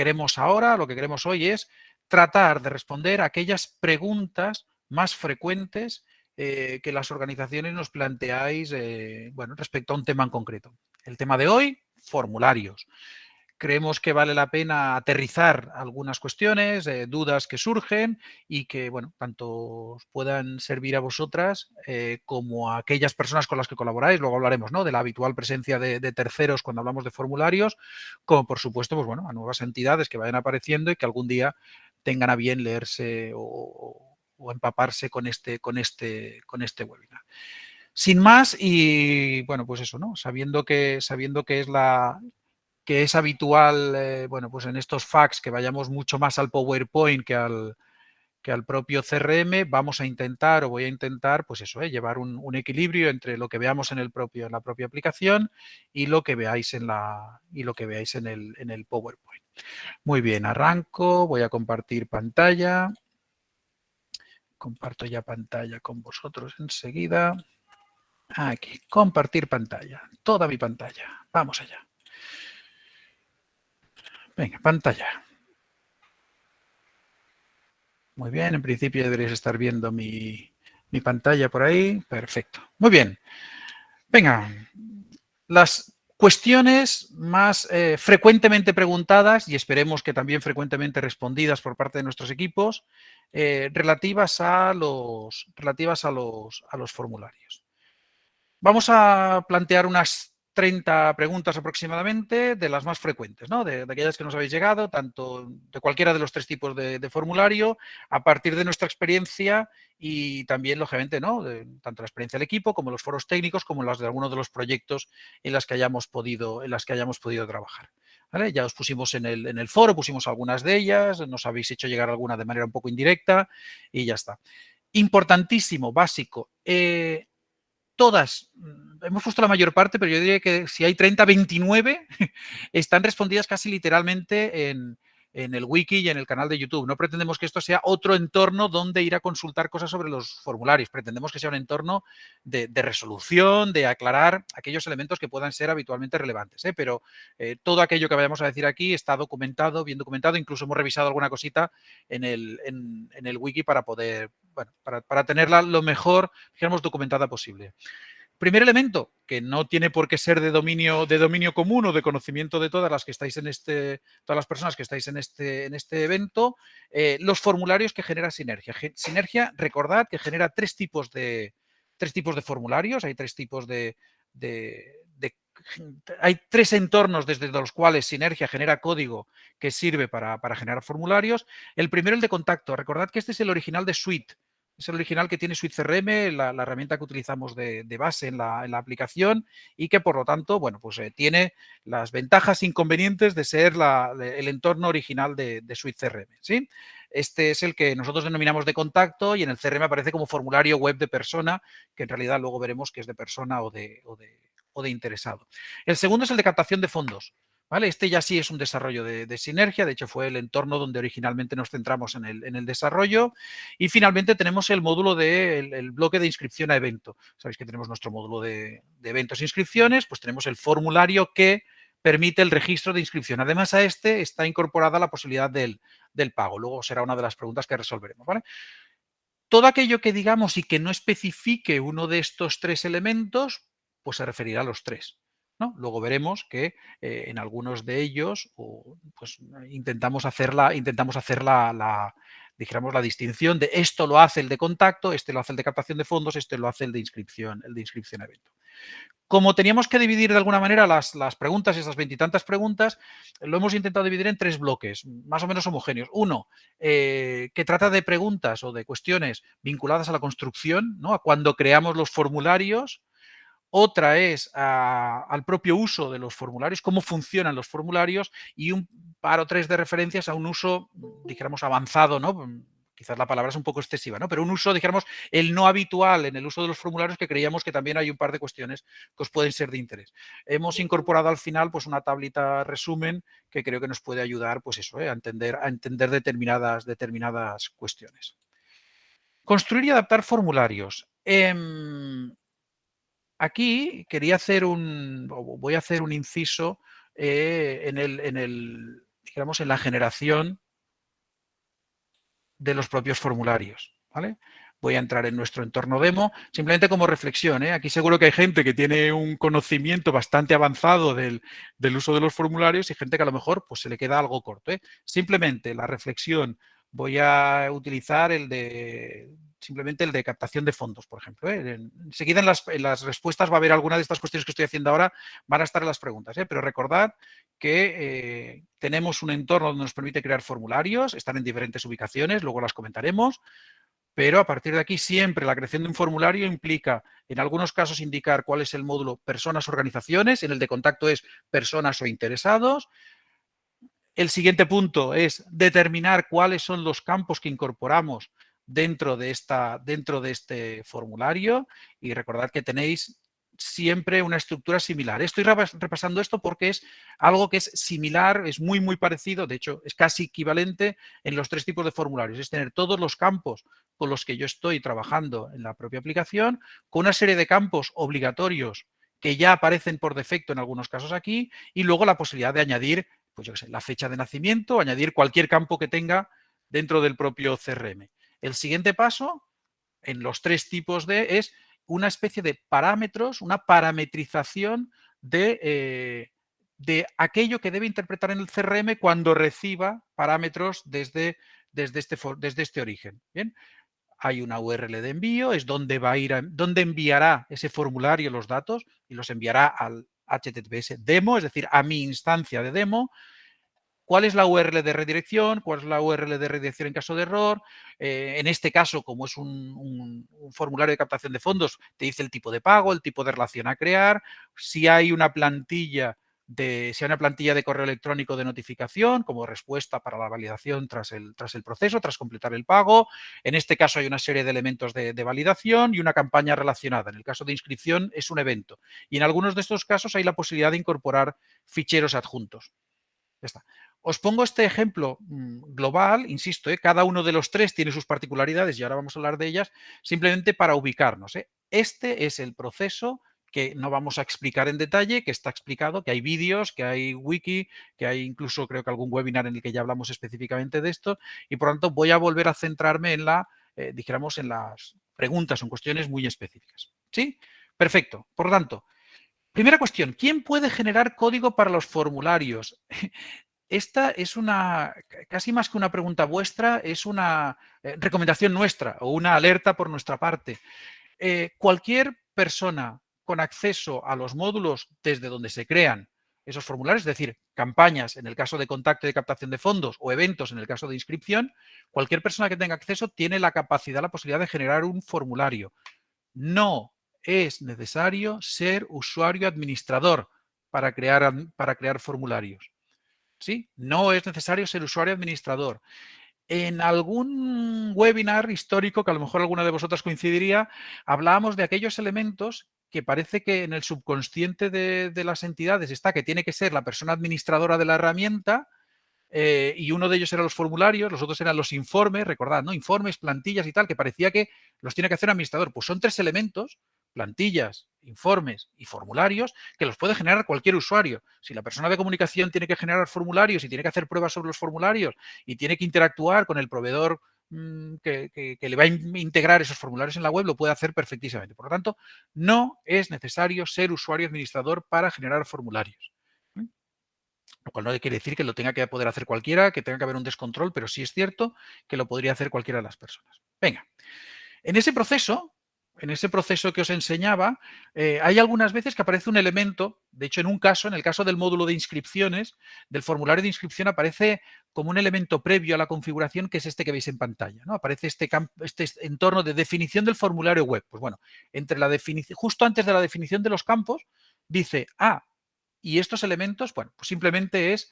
queremos ahora, lo que queremos hoy es tratar de responder a aquellas preguntas más frecuentes que las organizaciones nos planteáis bueno, respecto a un tema en concreto. El tema de hoy, formularios. Creemos que vale la pena aterrizar algunas cuestiones, dudas que surgen y que, bueno, tanto os puedan servir a vosotras como a aquellas personas con las que colaboráis. Luego hablaremos, ¿no?, de la habitual presencia de terceros cuando hablamos de formularios, como por supuesto, pues bueno, a nuevas entidades que vayan apareciendo y que algún día tengan a bien leerse o empaparse con este webinar. Sin más y, bueno, pues eso, ¿no? Sabiendo que es habitual, bueno, pues en estos FAQs que vayamos mucho más al PowerPoint que al propio CRM, vamos a intentar, o voy a intentar, pues eso, llevar un equilibrio entre lo que veamos en la propia aplicación y lo que veáis en el PowerPoint. Muy bien, arranco, voy a compartir pantalla. Comparto ya pantalla con vosotros enseguida. Aquí, compartir pantalla, toda mi pantalla. Vamos allá. Venga, pantalla. Muy bien, en principio deberéis estar viendo mi pantalla por ahí. Perfecto. Muy bien. Venga, las cuestiones más frecuentemente preguntadas y esperemos que también frecuentemente respondidas por parte de nuestros equipos relativas a los formularios. Vamos a plantear unas 30 preguntas aproximadamente de las más frecuentes, ¿no? De aquellas que nos habéis llegado, tanto de cualquiera de los tres tipos de formulario, a partir de nuestra experiencia y también, lógicamente, ¿no?, tanto la experiencia del equipo como los foros técnicos, como las de algunos de los proyectos en las que hayamos podido trabajar. ¿Vale? Ya os pusimos en el foro, pusimos algunas de ellas, nos habéis hecho llegar alguna de manera un poco indirecta y ya está. Importantísimo, básico, todas, hemos puesto la mayor parte, pero yo diría que si hay 30, 29 están respondidas casi literalmente en el wiki y en el canal de YouTube. No pretendemos que esto sea otro entorno donde ir a consultar cosas sobre los formularios. Pretendemos que sea un entorno de resolución, de aclarar aquellos elementos que puedan ser habitualmente relevantes. Pero todo aquello que vayamos a decir aquí está documentado, bien documentado. Incluso hemos revisado alguna cosita en el wiki para poder, bueno, para tenerla lo mejor, digamos, documentada posible. Primer elemento, que no tiene por qué ser de dominio común o de conocimiento de todas las que estáis todas las personas que estáis en este evento, los formularios que genera Sinergia. Sinergia, recordad que genera tres tipos de formularios, hay tres tipos hay tres entornos desde los cuales Sinergia genera código que sirve para generar formularios. El primero, el de contacto. Recordad que este es el original de Suite. Es el original que tiene Suite CRM, la herramienta que utilizamos de base en la aplicación y que, por lo tanto, bueno, pues tiene las ventajas e inconvenientes de ser el entorno original de Suite CRM, ¿sí? Este es el que nosotros denominamos de contacto y en el CRM aparece como formulario web de persona, que en realidad luego veremos que es de persona o de interesado. El segundo es el de captación de fondos. ¿Vale? Este ya sí es un desarrollo de Sinergia, de hecho fue el entorno donde originalmente nos centramos en el desarrollo. Y finalmente tenemos el módulo del bloque de inscripción a evento. Sabéis que tenemos nuestro módulo de eventos e inscripciones, pues tenemos el formulario que permite el registro de inscripción. Además, a este está incorporada la posibilidad del pago. Luego será una de las preguntas que resolveremos. ¿Vale? Todo aquello que digamos y que no especifique uno de estos tres elementos, pues se referirá a los tres, ¿no? Luego veremos que en algunos de ellos pues intentamos hacer dijéramos, la distinción de esto lo hace el de contacto, este lo hace el de captación de fondos, este lo hace el de inscripción a evento. Como teníamos que dividir de alguna manera las preguntas, esas veintitantas preguntas, lo hemos intentado dividir en tres bloques, más o menos homogéneos. Uno, que trata de preguntas o de cuestiones vinculadas a la construcción, ¿no?, a cuando creamos los formularios. Otra es al propio uso de los formularios, cómo funcionan los formularios y un par o tres de referencias a un uso, dijéramos, avanzado, ¿no? Quizás la palabra es un poco excesiva, ¿no? Pero un uso, dijéramos, el no habitual en el uso de los formularios, que creíamos que también hay un par de cuestiones que os pueden ser de interés. Hemos incorporado al final pues una tablita resumen que creo que nos puede ayudar pues eso, a entender determinadas cuestiones. Construir y adaptar formularios. Aquí quería voy a hacer un inciso en el digamos, en la generación de los propios formularios, ¿vale? Voy a entrar en nuestro entorno demo, simplemente como reflexión, ¿eh? Aquí seguro que hay gente que tiene un conocimiento bastante avanzado del uso de los formularios y gente que a lo mejor pues, se le queda algo corto, ¿eh? Simplemente la reflexión, voy a utilizar simplemente el de captación de fondos, por ejemplo, ¿eh? Enseguida en las respuestas va a haber alguna de estas cuestiones que estoy haciendo ahora, van a estar en las preguntas, ¿eh? Pero recordad que tenemos un entorno donde nos permite crear formularios, están en diferentes ubicaciones, luego las comentaremos, pero a partir de aquí siempre la creación de un formulario implica, en algunos casos, indicar cuál es el módulo personas, organizaciones, en el de contacto es personas o interesados. El siguiente punto es determinar cuáles son los campos que incorporamos dentro de este formulario y recordad que tenéis siempre una estructura similar. Estoy repasando esto porque es algo que es similar, es muy, muy parecido, de hecho, es casi equivalente en los tres tipos de formularios. Es tener todos los campos con los que yo estoy trabajando en la propia aplicación, con una serie de campos obligatorios que ya aparecen por defecto en algunos casos aquí, y luego la posibilidad de añadir, pues yo qué sé, la fecha de nacimiento, o añadir cualquier campo que tenga dentro del propio CRM. El siguiente paso, en los tres tipos es una especie de parámetros, una parametrización de aquello que debe interpretar en el CRM cuando reciba parámetros desde este origen. ¿Bien? Hay una URL de envío, es donde va a ir, donde enviará ese formulario los datos y los enviará al HTTPS demo, es decir, a mi instancia de demo. ¿Cuál es la URL de redirección? ¿Cuál es la URL de redirección en caso de error? En este caso, como es un formulario de captación de fondos, te dice el tipo de pago, el tipo de relación a crear, si hay una plantilla de correo electrónico de notificación como respuesta para la validación tras el proceso, tras completar el pago. En este caso hay una serie de elementos de validación y una campaña relacionada. En el caso de inscripción es un evento. Y en algunos de estos casos hay la posibilidad de incorporar ficheros adjuntos. Ya está. Os pongo este ejemplo global, insisto, cada uno de los tres tiene sus particularidades y ahora vamos a hablar de ellas, simplemente para ubicarnos. Este es el proceso que no vamos a explicar en detalle, que está explicado, que hay vídeos, que hay wiki, que hay incluso creo que algún webinar en el que ya hablamos específicamente de esto y por lo tanto voy a volver a centrarme en dijéramos, en las preguntas, en cuestiones muy específicas. ¿Sí? Perfecto. Por lo tanto, primera cuestión, ¿quién puede generar código para los formularios? Esta es casi más que una pregunta vuestra, es una recomendación nuestra o una alerta por nuestra parte. Cualquier persona con acceso a los módulos desde donde se crean esos formularios, es decir, campañas en el caso de contacto y de captación de fondos o eventos en el caso de inscripción, cualquier persona que tenga acceso tiene la capacidad, la posibilidad de generar un formulario. No es necesario ser usuario administrador para crear formularios. ¿Sí? No es necesario ser usuario administrador. En algún webinar histórico, que a lo mejor alguna de vosotras coincidiría, hablábamos de aquellos elementos que parece que en el subconsciente de las entidades está que tiene que ser la persona administradora de la herramienta, y uno de ellos eran los formularios, los otros eran los informes, recordad, ¿no? Informes, plantillas y tal, que parecía que los tiene que hacer un administrador. Pues son tres elementos, plantillas, informes y formularios, que los puede generar cualquier usuario. Si la persona de comunicación tiene que generar formularios y tiene que hacer pruebas sobre los formularios y tiene que interactuar con el proveedor que le va a integrar esos formularios en la web, lo puede hacer perfectísimamente. Por lo tanto, no es necesario ser usuario administrador para generar formularios. Lo cual no quiere decir que lo tenga que poder hacer cualquiera, que tenga que haber un descontrol, pero sí es cierto que lo podría hacer cualquiera de las personas. Venga, en ese proceso que os enseñaba, hay algunas veces que aparece un elemento, de hecho en un caso, en el caso del módulo de inscripciones, del formulario de inscripción aparece como un elemento previo a la configuración que es este que veis en pantalla, ¿no? Aparece este entorno de definición del formulario web. Pues bueno, justo antes de la definición de los campos, dice, y estos elementos, bueno, pues simplemente es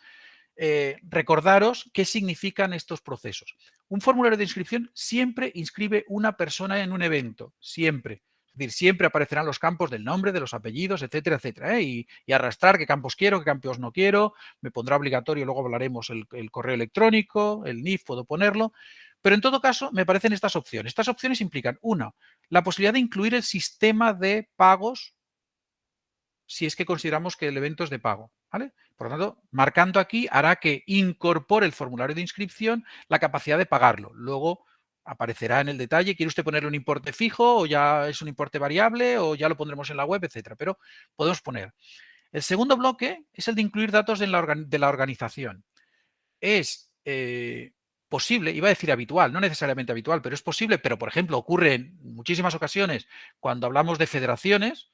recordaros qué significan estos procesos. Un formulario de inscripción siempre inscribe una persona en un evento, siempre. Es decir, siempre aparecerán los campos del nombre, de los apellidos, etcétera, etcétera. Y arrastrar qué campos quiero, qué campos no quiero. Me pondrá obligatorio, luego hablaremos el correo electrónico, el NIF, puedo ponerlo. Pero en todo caso, me parecen estas opciones. Estas opciones implican, una, la posibilidad de incluir el sistema de pagos si es que consideramos que el evento es de pago, ¿vale? Por lo tanto, marcando aquí hará que incorpore el formulario de inscripción la capacidad de pagarlo. Luego aparecerá en el detalle, ¿quiere usted ponerle un importe fijo o ya es un importe variable o ya lo pondremos en la web, etcétera? Pero podemos poner. El segundo bloque es el de incluir datos de la organización. Es posible, iba a decir habitual, no necesariamente habitual, pero es posible, pero por ejemplo ocurre en muchísimas ocasiones cuando hablamos de federaciones,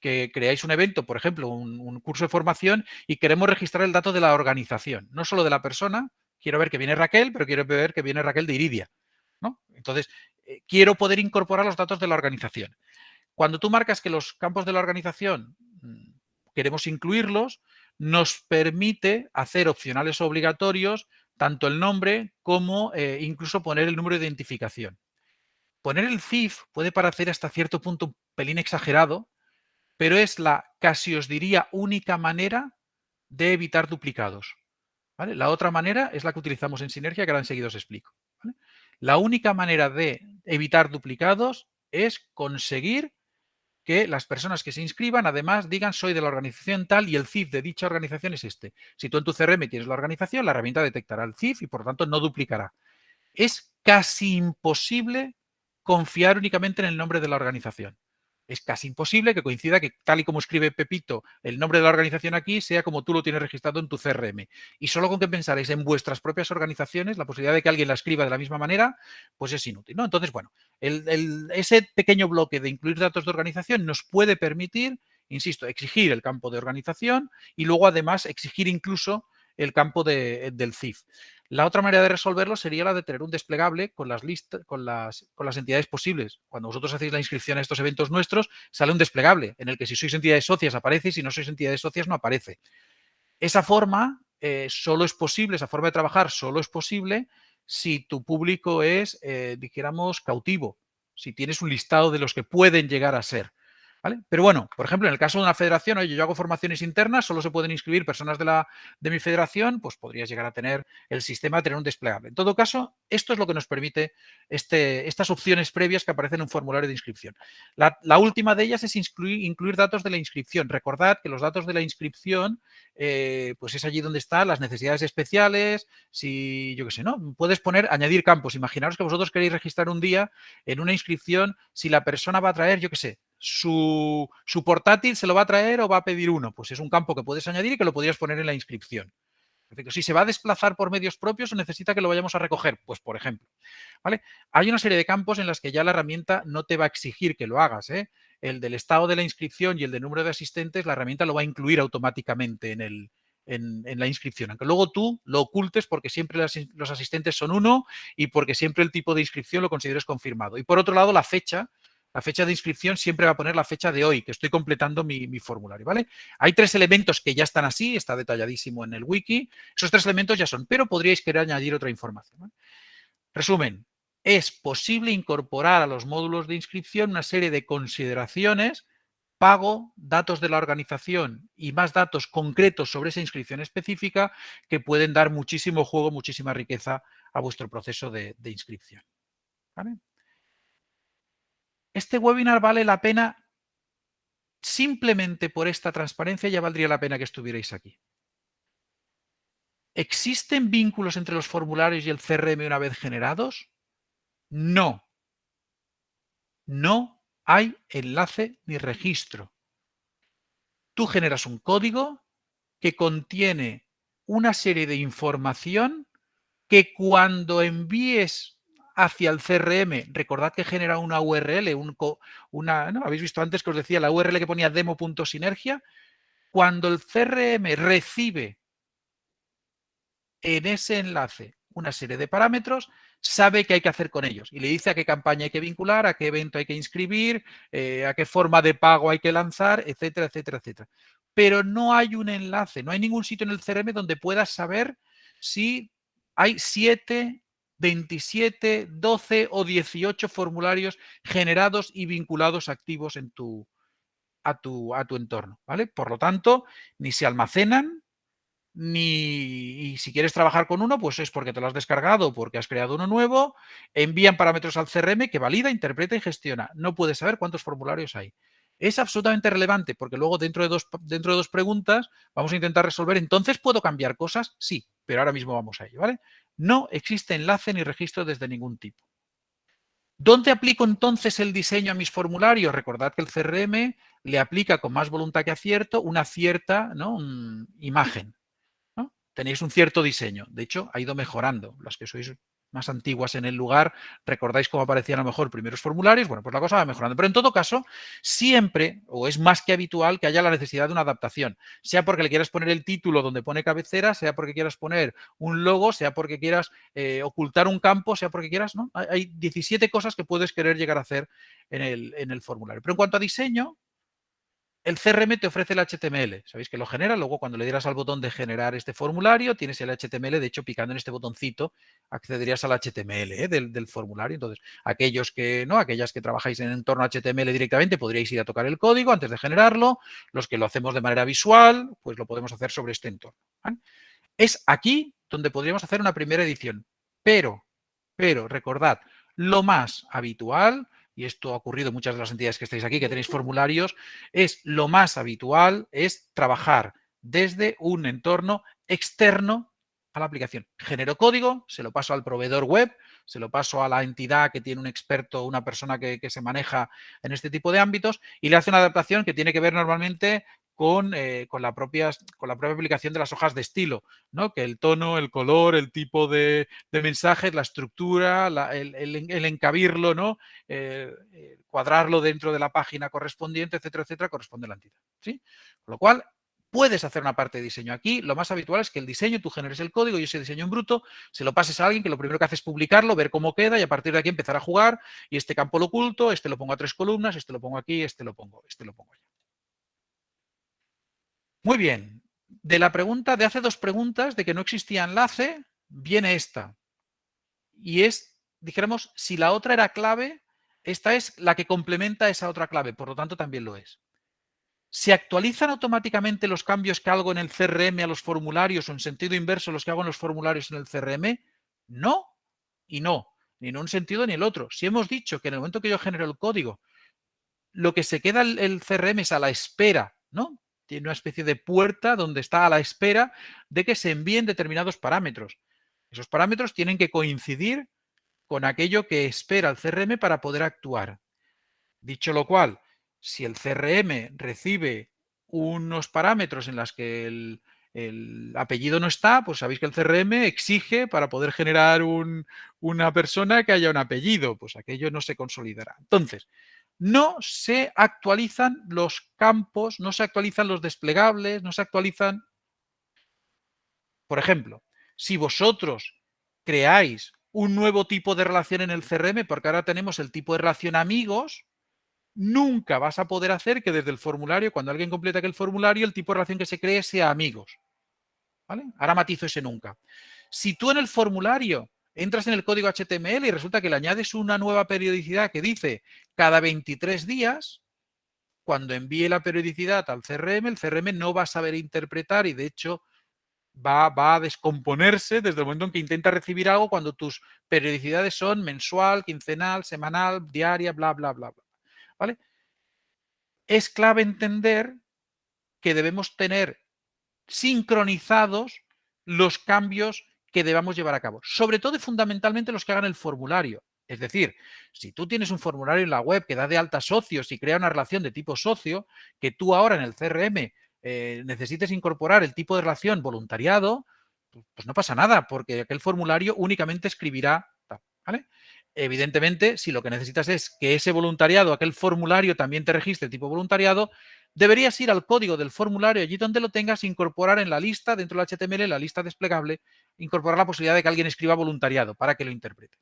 que creáis un evento, por ejemplo, un curso de formación y queremos registrar el dato de la organización, no solo de la persona, quiero ver que viene Raquel, pero quiero ver que viene Raquel de Iridia, ¿no? Entonces, quiero poder incorporar los datos de la organización. Cuando tú marcas que los campos de la organización queremos incluirlos, nos permite hacer opcionales o obligatorios tanto el nombre como incluso poner el número de identificación. Poner el CIF puede parecer hasta cierto punto un pelín exagerado, pero es la, casi os diría, única manera de evitar duplicados. ¿Vale? La otra manera es la que utilizamos en Sinergia, que ahora enseguida os explico. ¿Vale? La única manera de evitar duplicados es conseguir que las personas que se inscriban además digan soy de la organización tal y el CIF de dicha organización es este. Si tú en tu CRM tienes la organización, la herramienta detectará el CIF y por lo tanto no duplicará. Es casi imposible confiar únicamente en el nombre de la organización. Es casi imposible que coincida que tal y como escribe Pepito el nombre de la organización aquí sea como tú lo tienes registrado en tu CRM. Y solo con que pensaréis en vuestras propias organizaciones, la posibilidad de que alguien la escriba de la misma manera, pues es inútil, ¿no? Entonces, bueno, ese pequeño bloque de incluir datos de organización nos puede permitir, insisto, exigir el campo de organización y luego además exigir incluso el campo del CIF. La otra manera de resolverlo sería la de tener un desplegable con las listas, con las entidades posibles. Cuando vosotros hacéis la inscripción a estos eventos nuestros, sale un desplegable en el que si sois entidades socias aparece y si no sois entidades socias no aparece. Esa forma solo es posible, esa forma de trabajar solo es posible si tu público es, dijéramos, cautivo, si tienes un listado de los que pueden llegar a ser. ¿Vale? Pero bueno, por ejemplo, en el caso de una federación, oye, yo hago formaciones internas, solo se pueden inscribir personas de mi federación, pues podrías llegar a tener el sistema de tener un desplegable. En todo caso, esto es lo que nos permite estas opciones previas que aparecen en un formulario de inscripción. La última de ellas es incluir datos de la inscripción. Recordad que los datos de la inscripción pues es allí donde están las necesidades especiales, si yo qué sé, ¿no? Puedes poner, añadir campos. Imaginaros que vosotros queréis registrar un día en una inscripción si la persona va a traer, yo qué sé, su portátil se lo va a traer o va a pedir uno. Pues es un campo que puedes añadir y que lo podrías poner en la inscripción. Perfecto. Si se va a desplazar por medios propios o necesita que lo vayamos a recoger, pues por ejemplo. ¿Vale? Hay una serie de campos en las que ya la herramienta no te va a exigir que lo hagas. El del estado de la inscripción y el del número de asistentes, la herramienta lo va a incluir automáticamente en la inscripción, aunque luego tú lo ocultes porque siempre los asistentes son uno y porque siempre el tipo de inscripción lo consideres confirmado. Y por otro lado, la fecha de inscripción siempre va a poner la fecha de hoy, que estoy completando mi formulario, ¿vale? Hay 3 elementos que ya están así, está detalladísimo en el wiki. Esos 3 elementos ya son, pero podríais querer añadir otra información, ¿vale? Resumen, es posible incorporar a los módulos de inscripción una serie de consideraciones, pago, datos de la organización y más datos concretos sobre esa inscripción específica que pueden dar muchísimo juego, muchísima riqueza a vuestro proceso de inscripción. ¿Vale? Este webinar vale la pena simplemente por esta transparencia, ya valdría la pena que estuvierais aquí. ¿Existen vínculos entre los formularios y el CRM una vez generados? No. No hay enlace ni registro. Tú generas un código que contiene una serie de información que cuando envíes hacia el CRM, recordad que genera una URL, ¿no? Habéis visto antes que os decía la URL que ponía demo.sinergia. Cuando el CRM recibe en ese enlace una serie de parámetros, sabe qué hay que hacer con ellos y le dice a qué campaña hay que vincular, a qué evento hay que inscribir, a qué forma de pago hay que lanzar, etcétera, etcétera, etcétera. Pero no hay un enlace, no hay ningún sitio en el CRM donde puedas saber si hay 7, 27, 12 o 18 formularios generados y vinculados activos a tu entorno, ¿vale? Por lo tanto, ni se almacenan, y si quieres trabajar con uno, pues es porque te lo has descargado, porque has creado uno nuevo, envían parámetros al CRM que valida, interpreta y gestiona. No puedes saber cuántos formularios hay. Es absolutamente relevante porque luego dentro de dos preguntas vamos a intentar resolver. ¿Entonces puedo cambiar cosas? Sí, pero ahora mismo vamos a ello, ¿vale? No existe enlace ni registro desde ningún tipo. ¿Dónde aplico entonces el diseño a mis formularios? Recordad que el CRM le aplica con más voluntad que acierto una cierta, ¿no?, imagen, ¿no? Tenéis un cierto diseño. De hecho, ha ido mejorando. Las que sois más antiguas en el lugar, recordáis cómo aparecían a lo mejor primeros formularios. Bueno, pues la cosa va mejorando. Pero en todo caso, siempre, o es más que habitual, que haya la necesidad de una adaptación. Sea porque le quieras poner el título donde pone cabecera, sea porque quieras poner un logo, sea porque quieras ocultar un campo, sea porque quieras, ¿no? Hay 17 cosas que puedes querer llegar a hacer en el formulario. Pero en cuanto a diseño, el CRM te ofrece el HTML. Sabéis que lo genera. Luego, cuando le dieras al botón de generar este formulario, tienes el HTML. De hecho, picando en este botoncito, accederías al HTML del formulario. Entonces, aquellas que trabajáis en entorno HTML directamente, podríais ir a tocar el código antes de generarlo. Los que lo hacemos de manera visual, pues lo podemos hacer sobre este entorno, ¿vale? Es aquí donde podríamos hacer una primera edición. Pero, recordad, lo más habitual, y esto ha ocurrido en muchas de las entidades que estáis aquí, que tenéis formularios, lo más habitual es trabajar desde un entorno externo a la aplicación. Genero código, se lo paso al proveedor web, se lo paso a la entidad que tiene un experto, una persona que se maneja en este tipo de ámbitos y le hace una adaptación que tiene que ver normalmente con la propia aplicación de las hojas de estilo, ¿no? Que el tono, el color, el tipo de mensajes, la estructura, el encabirlo, ¿no? Cuadrarlo dentro de la página correspondiente, etcétera, etcétera, corresponde a la entidad, ¿sí? Con lo cual, puedes hacer una parte de diseño aquí. Lo más habitual es que el diseño, tú generes el código y ese diseño en bruto, se lo pases a alguien que lo primero que hace es publicarlo, ver cómo queda y a partir de aquí empezar a jugar y este campo lo oculto, este lo pongo a 3 columnas, este lo pongo aquí, este lo pongo allá. Muy bien. De la pregunta de hace dos preguntas de que no existía enlace, viene esta. Y es, dijéramos, si la otra era clave, esta es la que complementa esa otra clave, por lo tanto también lo es. ¿Se actualizan automáticamente los cambios que hago en el CRM a los formularios o en sentido inverso los que hago en los formularios en el CRM? No y no, ni en un sentido ni en el otro. Si hemos dicho que en el momento que yo genero el código, lo que se queda el CRM es a la espera, ¿no? Tiene una especie de puerta donde está a la espera de que se envíen determinados parámetros. Esos parámetros tienen que coincidir con aquello que espera el CRM para poder actuar. Dicho lo cual, si el CRM recibe unos parámetros en los que el apellido no está, pues sabéis que el CRM exige para poder generar una persona que haya un apellido, pues aquello no se consolidará. Entonces, no se actualizan los campos, no se actualizan los desplegables, no se actualizan. Por ejemplo, si vosotros creáis un nuevo tipo de relación en el CRM, porque ahora tenemos el tipo de relación amigos, nunca vas a poder hacer que desde el formulario, cuando alguien completa aquel formulario, el tipo de relación que se cree sea amigos, ¿vale? Ahora matizo ese nunca. Si tú en el formulario entras en el código HTML y resulta que le añades una nueva periodicidad que dice cada 23 días, cuando envíe la periodicidad al CRM, el CRM no va a saber interpretar y de hecho va a descomponerse desde el momento en que intenta recibir algo cuando tus periodicidades son mensual, quincenal, semanal, diaria, bla, bla, bla, bla. ¿Vale? Es clave entender que debemos tener sincronizados los cambios que debamos llevar a cabo, sobre todo y fundamentalmente los que hagan el formulario. Es decir, si tú tienes un formulario en la web que da de alta socios y crea una relación de tipo socio, que tú ahora en el CRM necesites incorporar el tipo de relación voluntariado, pues no pasa nada, porque aquel formulario únicamente escribirá, ¿vale? Evidentemente, si lo que necesitas es que ese voluntariado, aquel formulario también te registre tipo voluntariado, deberías ir al código del formulario, allí donde lo tengas, incorporar en la lista, dentro del HTML, la lista desplegable, incorporar la posibilidad de que alguien escriba voluntariado para que lo interprete.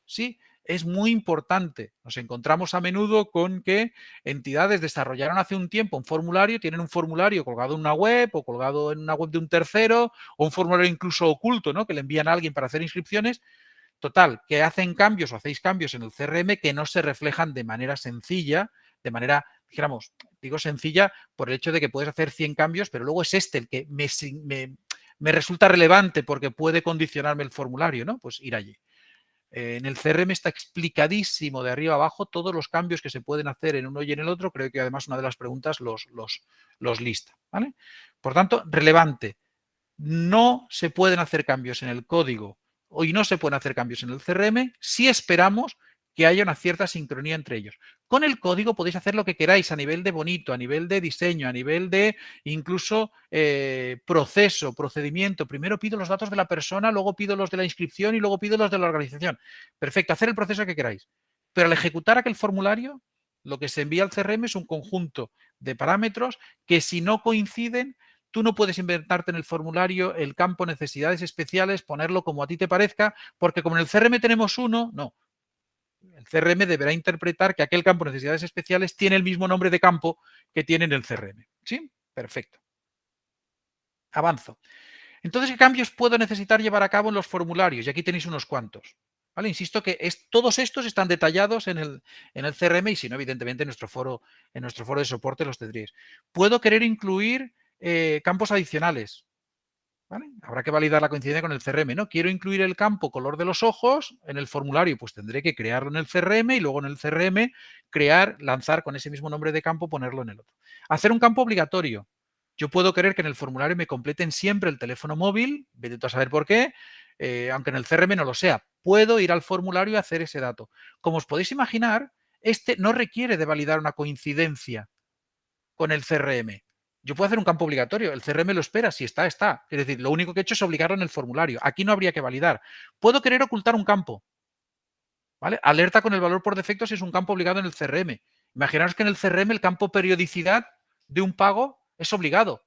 Sí, es muy importante. Nos encontramos a menudo con que entidades desarrollaron hace un tiempo un formulario, tienen un formulario colgado en una web o colgado en una web de un tercero o un formulario incluso oculto, ¿no? Que le envían a alguien para hacer inscripciones. Total, que hacen cambios o hacéis cambios en el CRM que no se reflejan de manera sencilla, de manera, dijéramos, digo sencilla por el hecho de que puedes hacer 100 cambios, pero luego es este el que me resulta relevante porque puede condicionarme el formulario, ¿no? Pues ir allí. En el CRM está explicadísimo de arriba abajo todos los cambios que se pueden hacer en uno y en el otro. Creo que además una de las preguntas los lista, ¿vale? Por tanto, relevante. No se pueden hacer cambios en el código y no se pueden hacer cambios en el CRM si esperamos que haya una cierta sincronía entre ellos. Con el código podéis hacer lo que queráis a nivel de bonito, a nivel de diseño, a nivel de incluso proceso, procedimiento. Primero pido los datos de la persona, luego pido los de la inscripción y luego pido los de la organización. Perfecto, hacer el proceso que queráis. Pero al ejecutar aquel formulario, lo que se envía al CRM es un conjunto de parámetros que si no coinciden, tú no puedes inventarte en el formulario el campo necesidades especiales, ponerlo como a ti te parezca, porque como en el CRM tenemos uno, no. El CRM deberá interpretar que aquel campo necesidades especiales tiene el mismo nombre de campo que tiene en el CRM. ¿Sí? Perfecto. Avanzo. Entonces, ¿qué cambios puedo necesitar llevar a cabo en los formularios? Y aquí tenéis unos cuantos. ¿Vale? Insisto que todos estos están detallados en el CRM y si no, evidentemente en nuestro foro de soporte los tendréis. Puedo querer incluir campos adicionales. ¿Vale? Habrá que validar la coincidencia con el CRM, ¿no? Quiero incluir el campo color de los ojos en el formulario, pues tendré que crearlo en el CRM y luego en el CRM lanzar con ese mismo nombre de campo, ponerlo en el otro. Hacer un campo obligatorio. Yo puedo querer que en el formulario me completen siempre el teléfono móvil, vete a saber por qué, aunque en el CRM no lo sea. Puedo ir al formulario y hacer ese dato. Como os podéis imaginar, este no requiere de validar una coincidencia con el CRM. Yo puedo hacer un campo obligatorio, el CRM lo espera, si está, está. Es decir, lo único que he hecho es obligarlo en el formulario. Aquí no habría que validar. Puedo querer ocultar un campo. ¿Vale? Alerta con el valor por defecto si es un campo obligado en el CRM. Imaginaos que en el CRM el campo periodicidad de un pago es obligado.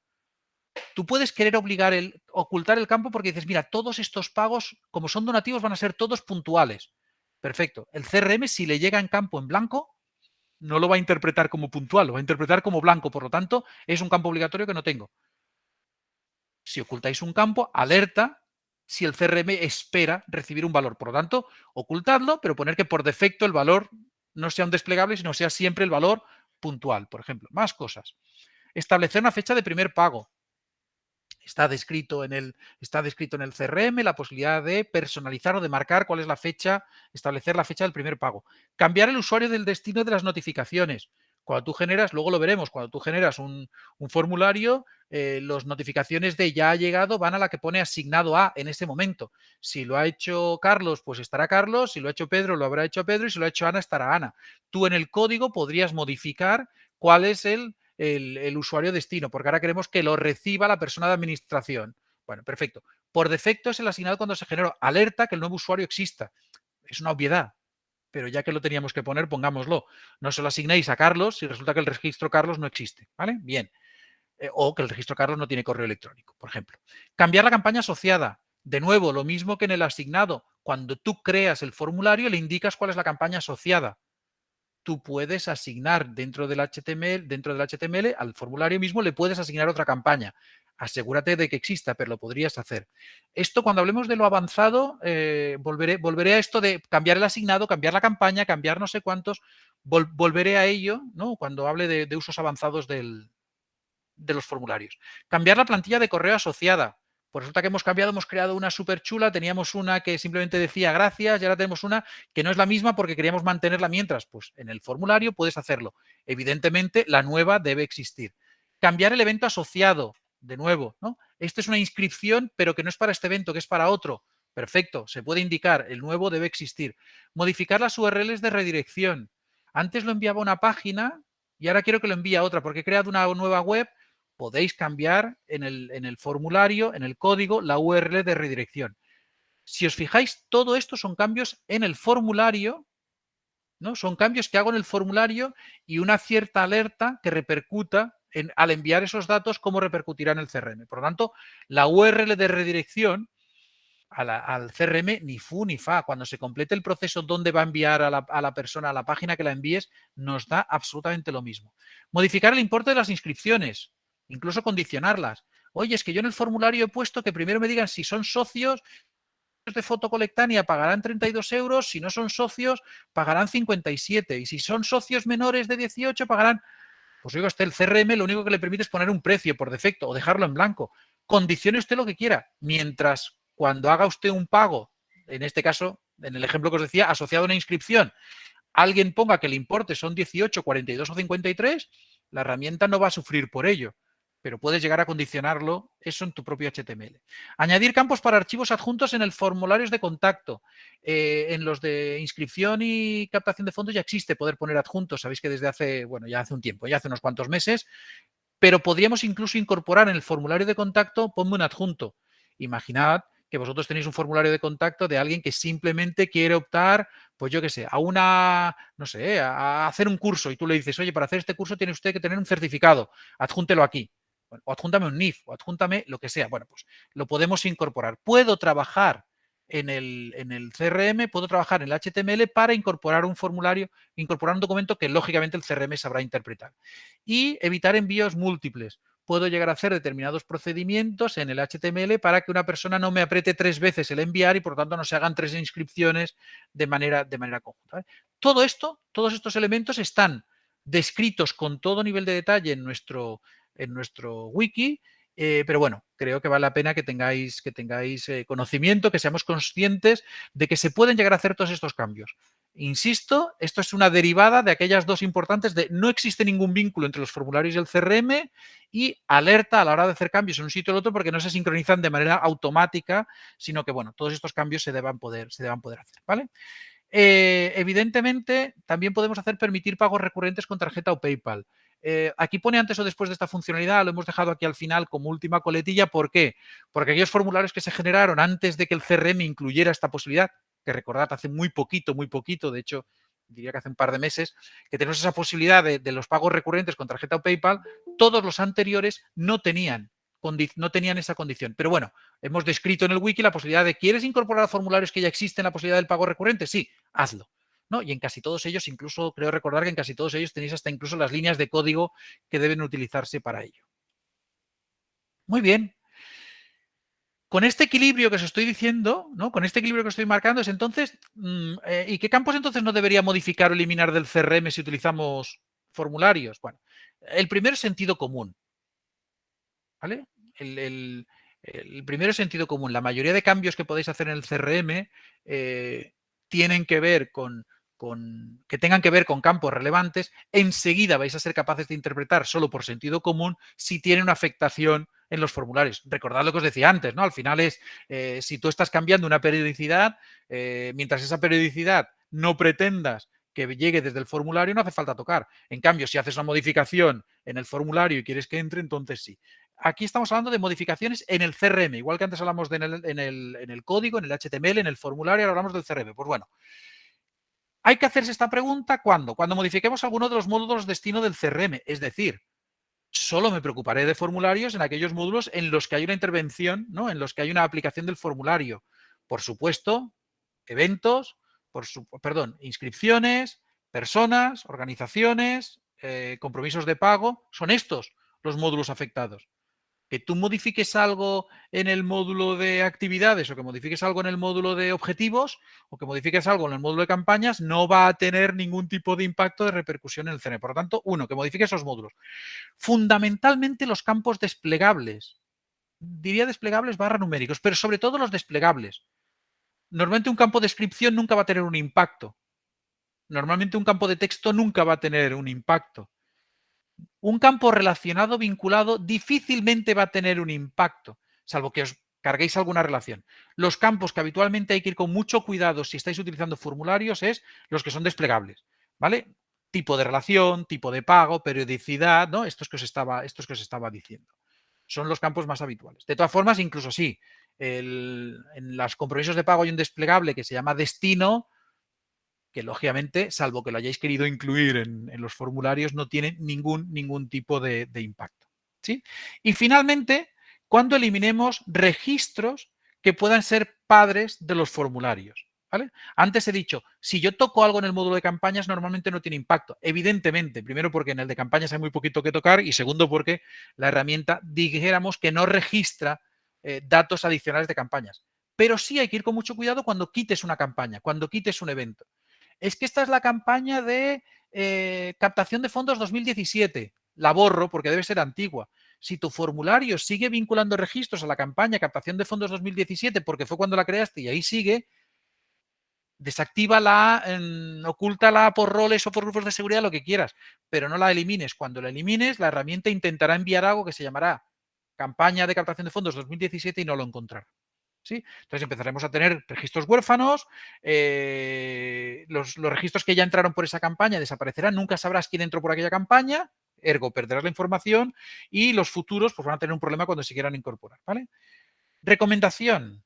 Tú puedes querer ocultar el campo porque dices, mira, todos estos pagos, como son donativos, van a ser todos puntuales. Perfecto. El CRM, si le llega en campo en blanco, no lo va a interpretar como puntual, lo va a interpretar como blanco. Por lo tanto, es un campo obligatorio que no tengo. Si ocultáis un campo, alerta si el CRM espera recibir un valor. Por lo tanto, ocultadlo, pero poner que por defecto el valor no sea un desplegable, sino sea siempre el valor puntual, por ejemplo. Más cosas. Establecer una fecha de primer pago. Está descrito en el CRM la posibilidad de personalizar o de marcar cuál es la fecha, establecer la fecha del primer pago. Cambiar el usuario del destino de las notificaciones. Cuando tú generas, luego lo veremos, cuando tú generas un formulario, las notificaciones de ya ha llegado van a la que pone asignado a en ese momento. Si lo ha hecho Carlos, pues estará Carlos, si lo ha hecho Pedro, lo habrá hecho Pedro y si lo ha hecho Ana, estará Ana. Tú en el código podrías modificar cuál es el usuario destino, porque ahora queremos que lo reciba la persona de administración. Bueno, perfecto. Por defecto es el asignado cuando se generó. Alerta que el nuevo usuario exista. Es una obviedad, pero ya que lo teníamos que poner, pongámoslo. No se lo asignéis a Carlos si resulta que el registro Carlos no existe. ¿Vale? Bien. O que el registro Carlos no tiene correo electrónico, por ejemplo. Cambiar la campaña asociada. De nuevo, lo mismo que en el asignado. Cuando tú creas el formulario, le indicas cuál es la campaña asociada. Tú puedes asignar dentro del HTML, al formulario mismo le puedes asignar otra campaña. Asegúrate de que exista, pero lo podrías hacer. Esto, cuando hablemos de lo avanzado, volveré a esto de cambiar el asignado, cambiar la campaña, cambiar no sé cuántos, volveré a ello, ¿no? Cuando hable de usos avanzados de los formularios. Cambiar la plantilla de correo asociada. Pues resulta que hemos creado una súper chula, teníamos una que simplemente decía gracias y ahora tenemos una que no es la misma porque queríamos mantenerla mientras. Pues en el formulario puedes hacerlo. Evidentemente, la nueva debe existir. Cambiar el evento asociado, de nuevo, ¿no? Esta es una inscripción, pero que no es para este evento, que es para otro. Perfecto, se puede indicar, el nuevo debe existir. Modificar las URLs de redirección. Antes lo enviaba a una página y ahora quiero que lo envíe a otra porque he creado una nueva web. Podéis cambiar en el formulario, en el código, la URL de redirección. Si os fijáis, todo esto son cambios en el formulario, ¿no? Son cambios que hago en el formulario y una cierta alerta que repercuta al enviar esos datos, cómo repercutirá en el CRM. Por lo tanto, la URL de redirección al CRM ni fu ni fa. Cuando se complete el proceso donde va a enviar a la persona a la página que la envíes, nos da absolutamente lo mismo. Modificar el importe de las inscripciones, incluso condicionarlas. Oye, es que yo en el formulario he puesto que primero me digan si son socios de fotocolectánea pagarán 32 euros, si no son socios pagarán 57 y si son socios menores de 18 pagarán. Pues oiga, el CRM lo único que le permite es poner un precio por defecto o dejarlo en blanco. Condicione usted lo que quiera, mientras cuando haga usted un pago, en este caso en el ejemplo que os decía, asociado a una inscripción, alguien ponga que el importe son 18, 42 o 53, la herramienta no va a sufrir por ello, pero puedes llegar a condicionarlo eso en tu propio HTML. Añadir campos para archivos adjuntos en el formularios de contacto. En los de inscripción y captación de fondos ya existe poder poner adjuntos. Sabéis que desde hace, bueno, ya hace un tiempo, ya hace unos cuantos meses, pero podríamos incluso incorporar en el formulario de contacto, ponme un adjunto. Imaginad que vosotros tenéis un formulario de contacto de alguien que simplemente quiere optar, pues yo qué sé, a una, no sé, a hacer un curso y tú le dices, oye, para hacer este curso tiene usted que tener un certificado, adjúntelo aquí. Bueno, o adjúntame un NIF, o adjúntame lo que sea. Bueno, pues lo podemos incorporar. Puedo trabajar en el CRM, puedo trabajar en el HTML para incorporar un formulario, incorporar un documento que lógicamente el CRM sabrá interpretar. Y evitar envíos múltiples. Puedo llegar a hacer determinados procedimientos en el HTML para que una persona no me apriete 3 veces el enviar y por lo tanto no se hagan 3 inscripciones de manera conjunta. ¿Vale? Todo esto, todos estos elementos están descritos con todo nivel de detalle en nuestro wiki, pero bueno, creo que vale la pena que tengáis conocimiento, que seamos conscientes de que se pueden llegar a hacer todos estos cambios. Insisto, esto es una derivada de aquellas dos importantes de no existe ningún vínculo entre los formularios y el CRM y alerta a la hora de hacer cambios en un sitio o en otro porque no se sincronizan de manera automática, sino que, bueno, todos estos cambios se deban poder hacer, ¿vale? Evidentemente, también podemos hacer permitir pagos recurrentes con tarjeta o PayPal. Aquí pone antes o después de esta funcionalidad, lo hemos dejado aquí al final como última coletilla. ¿Por qué? Porque aquellos formularios que se generaron antes de que el CRM incluyera esta posibilidad, que recordad hace muy poquito, de hecho, diría que hace un par de meses, que tenemos esa posibilidad de los pagos recurrentes con tarjeta o PayPal, todos los anteriores no tenían esa condición. Pero bueno, hemos descrito en el wiki la posibilidad de, ¿quieres incorporar a formularios que ya existen la posibilidad del pago recurrente? Sí, hazlo. ¿No? Y en casi todos ellos, incluso creo recordar que en casi todos ellos tenéis hasta incluso las líneas de código que deben utilizarse para ello. Muy bien. Con este equilibrio que os estoy diciendo, ¿no? Con este equilibrio que os estoy marcando, es entonces, ¿y qué campos entonces no debería modificar o eliminar del CRM si utilizamos formularios? Bueno, el primero es sentido común. ¿Vale? El primero es sentido común. La mayoría de cambios que podéis hacer en el CRM tienen que ver que tengan que ver con campos relevantes. Enseguida vais a ser capaces de interpretar solo por sentido común si tiene una afectación en los formularios. Recordad lo que os decía antes, ¿no? Al final es, si tú estás cambiando una periodicidad, mientras esa periodicidad no pretendas que llegue desde el formulario, no hace falta tocar. En cambio, si haces una modificación en el formulario y quieres que entre, entonces sí. Aquí estamos hablando de modificaciones en el CRM, igual que antes hablamos en el código, en el HTML, en el formulario, ahora hablamos del CRM. Pues bueno, hay que hacerse esta pregunta ¿cuándo? Cuando modifiquemos alguno de los módulos destino del CRM, es decir, solo me preocuparé de formularios en aquellos módulos en los que hay una intervención, ¿no? En los que hay una aplicación del formulario. Por supuesto, eventos, inscripciones, personas, organizaciones, compromisos de pago, son estos los módulos afectados. Que tú modifiques algo en el módulo de actividades o que modifiques algo en el módulo de objetivos o que modifiques algo en el módulo de campañas no va a tener ningún tipo de impacto de repercusión en el CRM. Por lo tanto, uno, que modifique esos módulos. Fundamentalmente los campos desplegables. Diría desplegables / numéricos, pero sobre todo los desplegables. Normalmente un campo de descripción nunca va a tener un impacto. Normalmente un campo de texto nunca va a tener un impacto. Un campo relacionado, vinculado, difícilmente va a tener un impacto, salvo que os carguéis alguna relación. Los campos que habitualmente hay que ir con mucho cuidado si estáis utilizando formularios es los que son desplegables, ¿vale? Tipo de relación, tipo de pago, periodicidad, ¿no? Estos que os estaba diciendo. Son los campos más habituales. De todas formas, incluso sí, en los compromisos de pago hay un desplegable que se llama destino, que lógicamente, salvo que lo hayáis querido incluir en los formularios, no tiene ningún tipo de impacto. ¿Sí? Y finalmente, cuando eliminemos registros que puedan ser padres de los formularios. ¿Vale? Antes he dicho, si yo toco algo en el módulo de campañas, normalmente no tiene impacto. Evidentemente, primero porque en el de campañas hay muy poquito que tocar y segundo porque la herramienta, dijéramos que no registra datos adicionales de campañas. Pero sí hay que ir con mucho cuidado cuando quites una campaña, cuando quites un evento. Es que esta es la campaña de captación de fondos 2017. La borro porque debe ser antigua. Si tu formulario sigue vinculando registros a la campaña captación de fondos 2017 porque fue cuando la creaste y ahí sigue, Desactívala, ocúltala por roles o por grupos de seguridad, lo que quieras, pero no la elimines. Cuando la elimines, la herramienta intentará enviar algo que se llamará campaña de captación de fondos 2017 y no lo encontrará. ¿Sí? Entonces empezaremos a tener registros huérfanos, los registros que ya entraron por esa campaña desaparecerán, nunca sabrás quién entró por aquella campaña, ergo perderás la información y los futuros pues, van a tener un problema cuando se quieran incorporar. ¿Vale? Recomendación,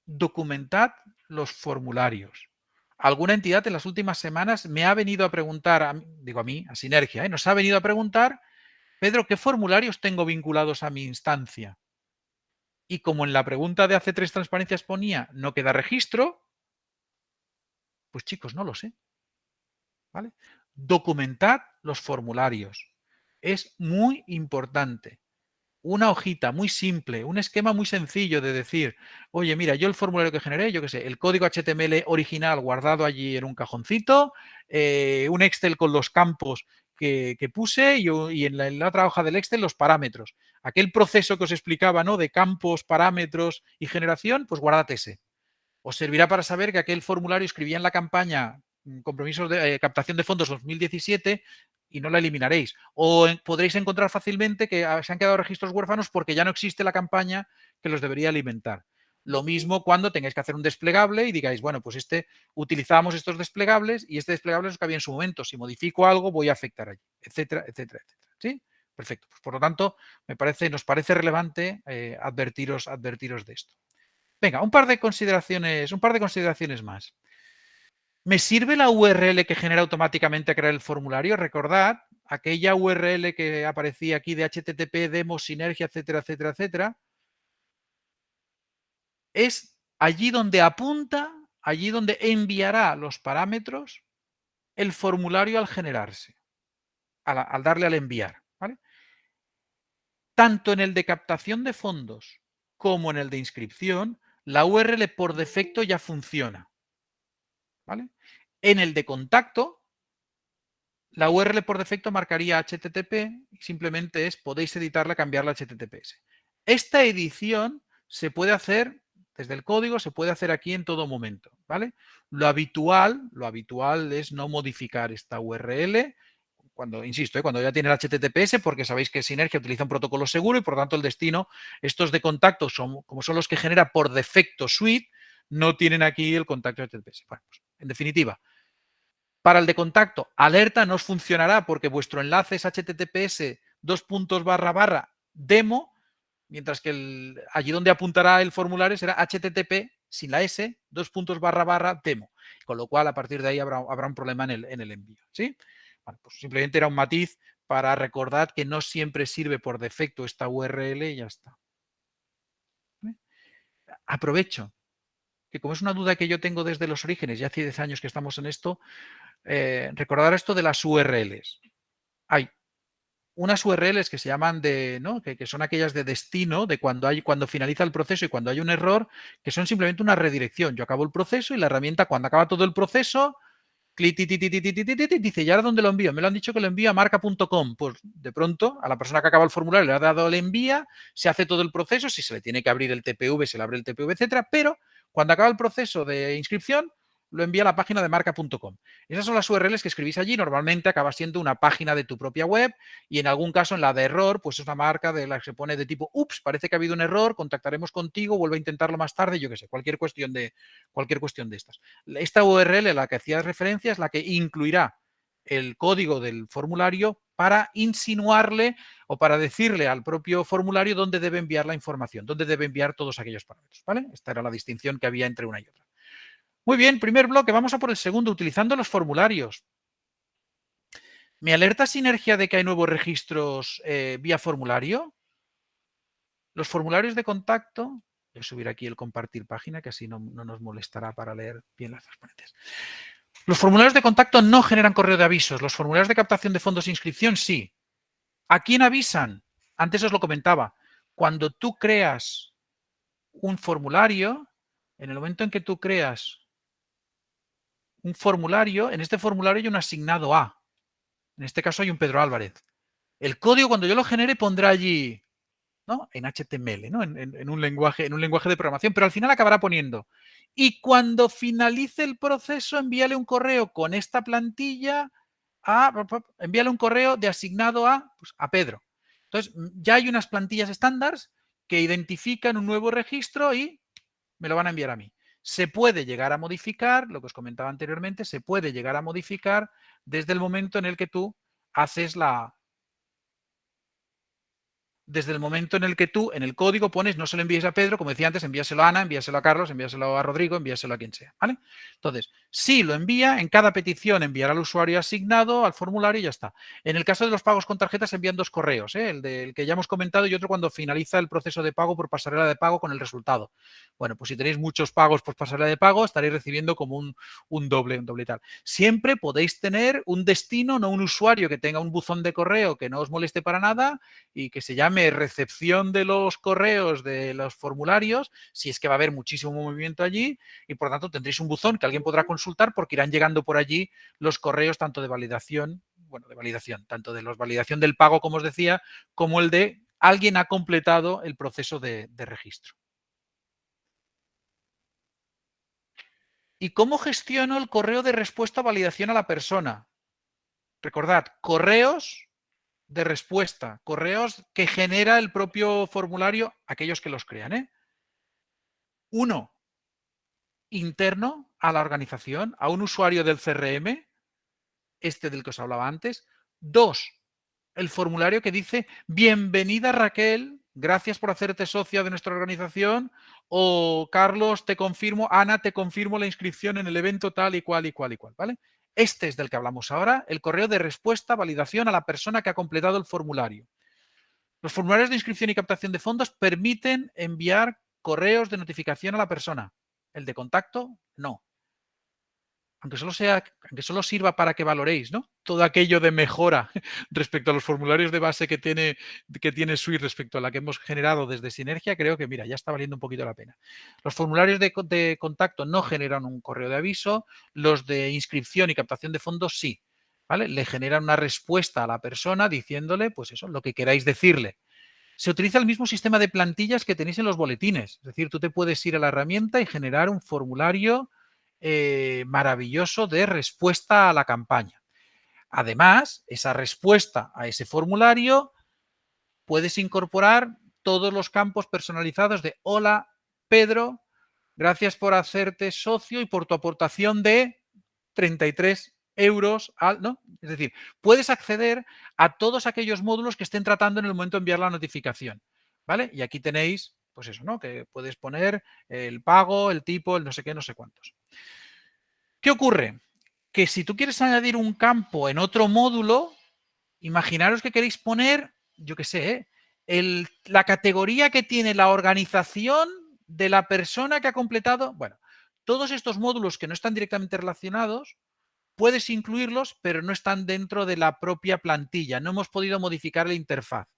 documentad los formularios. Alguna entidad en las últimas semanas me ha venido a preguntar, a mí, a Sinergia, nos ha venido a preguntar, Pedro, ¿qué formularios tengo vinculados a mi instancia? Y como en la pregunta de hace 3 transparencias ponía no queda registro, pues chicos, no lo sé. ¿Vale? Documentad los formularios. Es muy importante. Una hojita muy simple, un esquema muy sencillo de decir, oye, mira, yo el formulario que generé, yo qué sé, el código HTML original guardado allí en un cajoncito, un Excel con los campos que puse y en la otra hoja del Excel los parámetros. Aquel proceso que os explicaba, ¿no? De campos, parámetros y generación, pues guardad ese. Os servirá para saber que aquel formulario escribía en la campaña compromisos de captación de fondos 2017 y no la eliminaréis. O podréis encontrar fácilmente que se han quedado registros huérfanos porque ya no existe la campaña que los debería alimentar. Lo mismo cuando tengáis que hacer un desplegable y digáis, bueno, pues utilizamos estos desplegables y este desplegable es lo que había en su momento. Si modifico algo, voy a afectar allí, etcétera, etcétera, etcétera. ¿Sí? Perfecto. Pues, por lo tanto, nos parece relevante advertiros de esto. Venga, un par de consideraciones más. ¿Me sirve la URL que genera automáticamente a crear el formulario? Recordad, aquella URL que aparecía aquí de HTTP, demo, sinergia, etcétera, etcétera, etcétera, es allí donde apunta, allí donde enviará los parámetros el formulario al generarse, al darle al enviar. ¿Vale? Tanto en el de captación de fondos como en el de inscripción, la URL por defecto ya funciona. ¿Vale? En el de contacto, la URL por defecto marcaría HTTP y simplemente podéis editarla, cambiarla a HTTPS. Esta edición se puede hacer desde el código, se puede hacer aquí en todo momento, ¿vale? Lo habitual es no modificar esta URL cuando, insisto, cuando ya tiene el HTTPS, porque sabéis que Sinergia utiliza un protocolo seguro y por lo tanto el destino, estos de contacto, como son los que genera por defecto Suite, no tienen aquí el contacto HTTPS. Bueno, pues, en definitiva, para el de contacto, alerta no os funcionará porque vuestro enlace es https demo, mientras que allí donde apuntará el formulario será http sin la s demo, con lo cual a partir de ahí habrá un problema en el envío. ¿Sí? Bueno, pues simplemente era un matiz para recordar que no siempre sirve por defecto esta URL y ya está. ¿Vale? Aprovecho que como es una duda que yo tengo desde los orígenes, ya hace 10 años que estamos en esto, recordar esto de las URLs. Hay unas URLs que se llaman ¿no? que son aquellas de destino, de cuando finaliza el proceso y cuando hay un error, que son simplemente una redirección. Yo acabo el proceso y la herramienta, cuando acaba todo el proceso, dice, ¿y ahora dónde lo envío? Me lo han dicho que lo envío a marca.com. Pues de pronto, a la persona que acaba el formulario le ha dado el envía, se hace todo el proceso, si se le tiene que abrir el TPV, se le abre el TPV, etcétera, pero cuando acaba el proceso de inscripción, lo envía a la página de marca.com. Esas son las URLs que escribís allí. Normalmente acaba siendo una página de tu propia web y en algún caso en la de error, pues es una marca de la que se pone de tipo, ups, parece que ha habido un error, contactaremos contigo, vuelve a intentarlo más tarde, yo qué sé, cualquier cuestión de estas. Esta URL a la que hacías referencia es la que incluirá el código del formulario para insinuarle o para decirle al propio formulario dónde debe enviar la información, dónde debe enviar todos aquellos parámetros. ¿Vale? Esta era la distinción que había entre una y otra. Muy bien, primer bloque, vamos a por el segundo, utilizando los formularios. ¿Me alerta Sinergia de que hay nuevos registros vía formulario? Los formularios de contacto, voy a subir aquí el compartir página, que así no nos molestará para leer bien las transparencias. Los formularios de contacto no generan correo de avisos. Los formularios de captación de fondos e inscripción sí. ¿A quién avisan? Antes os lo comentaba. Cuando tú creas un formulario, en el momento en que tú creas un formulario, en este formulario hay un asignado A. En este caso hay un Pedro Álvarez. El código, cuando yo lo genere, pondrá allí, ¿no? En HTML, ¿no? En un lenguaje de programación, pero al final acabará poniendo y cuando finalice el proceso envíale un correo con esta plantilla envíale un correo de asignado a Pedro. Entonces, ya hay unas plantillas estándar que identifican un nuevo registro y me lo van a enviar a mí. Se puede llegar a modificar, lo que os comentaba anteriormente, se puede llegar a modificar desde el momento en el que tú haces desde el momento en el que tú en el código pones no se lo envíes a Pedro, como decía antes, envíaselo a Ana, envíaselo a Carlos, envíaselo a Rodrigo, envíaselo a quien sea, ¿vale? Entonces, si lo envía, en cada petición enviará al usuario asignado al formulario y ya está. En el caso de los pagos con tarjetas se envían dos correos, el del que ya hemos comentado y otro cuando finaliza el proceso de pago por pasarela de pago con el resultado. Bueno, pues si tenéis muchos pagos por pasarela de pago, estaréis recibiendo como un doble y tal. Siempre podéis tener un destino, no un usuario que tenga un buzón de correo que no os moleste para nada y que se llame recepción de los correos de los formularios, si es que va a haber muchísimo movimiento allí y por tanto tendréis un buzón que alguien podrá consultar porque irán llegando por allí los correos tanto de validación, tanto de la validación del pago, como os decía, como el de alguien ha completado el proceso de registro. ¿Y cómo gestiono el correo de respuesta a validación a la persona? Recordad, correos de respuesta, correos que genera el propio formulario, aquellos que los crean. Uno, interno a la organización, a un usuario del CRM, este del que os hablaba antes. Dos, el formulario que dice, bienvenida Raquel, gracias por hacerte socia de nuestra organización, o Carlos, te confirmo, Ana, te confirmo la inscripción en el evento tal y cual y cual y cual, ¿vale? Este es del que hablamos ahora, el correo de respuesta, validación a la persona que ha completado el formulario. Los formularios de inscripción y captación de fondos permiten enviar correos de notificación a la persona. El de contacto, no. Aunque solo sirva para que valoréis, ¿no? Todo aquello de mejora respecto a los formularios de base que tiene Suite respecto a la que hemos generado desde Sinergia, creo que, mira, ya está valiendo un poquito la pena. Los formularios de contacto no generan un correo de aviso, los de inscripción y captación de fondos sí, ¿vale? Le generan una respuesta a la persona diciéndole, pues eso, lo que queráis decirle. Se utiliza el mismo sistema de plantillas que tenéis en los boletines. Es decir, tú te puedes ir a la herramienta y generar un formulario maravilloso de respuesta a la campaña. Además, esa respuesta a ese formulario puedes incorporar todos los campos personalizados de hola, Pedro, gracias por hacerte socio y por tu aportación de 33 euros, ¿no? Es decir, puedes acceder a todos aquellos módulos que estén tratando en el momento de enviar la notificación, ¿vale? Y aquí tenéis, pues eso, ¿no? Que puedes poner el pago, el tipo, el no sé qué, no sé cuántos. ¿Qué ocurre? Que si tú quieres añadir un campo en otro módulo, imaginaros que queréis poner, yo qué sé, la categoría que tiene la organización de la persona que ha completado. Bueno, todos estos módulos que no están directamente relacionados, puedes incluirlos, pero no están dentro de la propia plantilla. No hemos podido modificar la interfaz.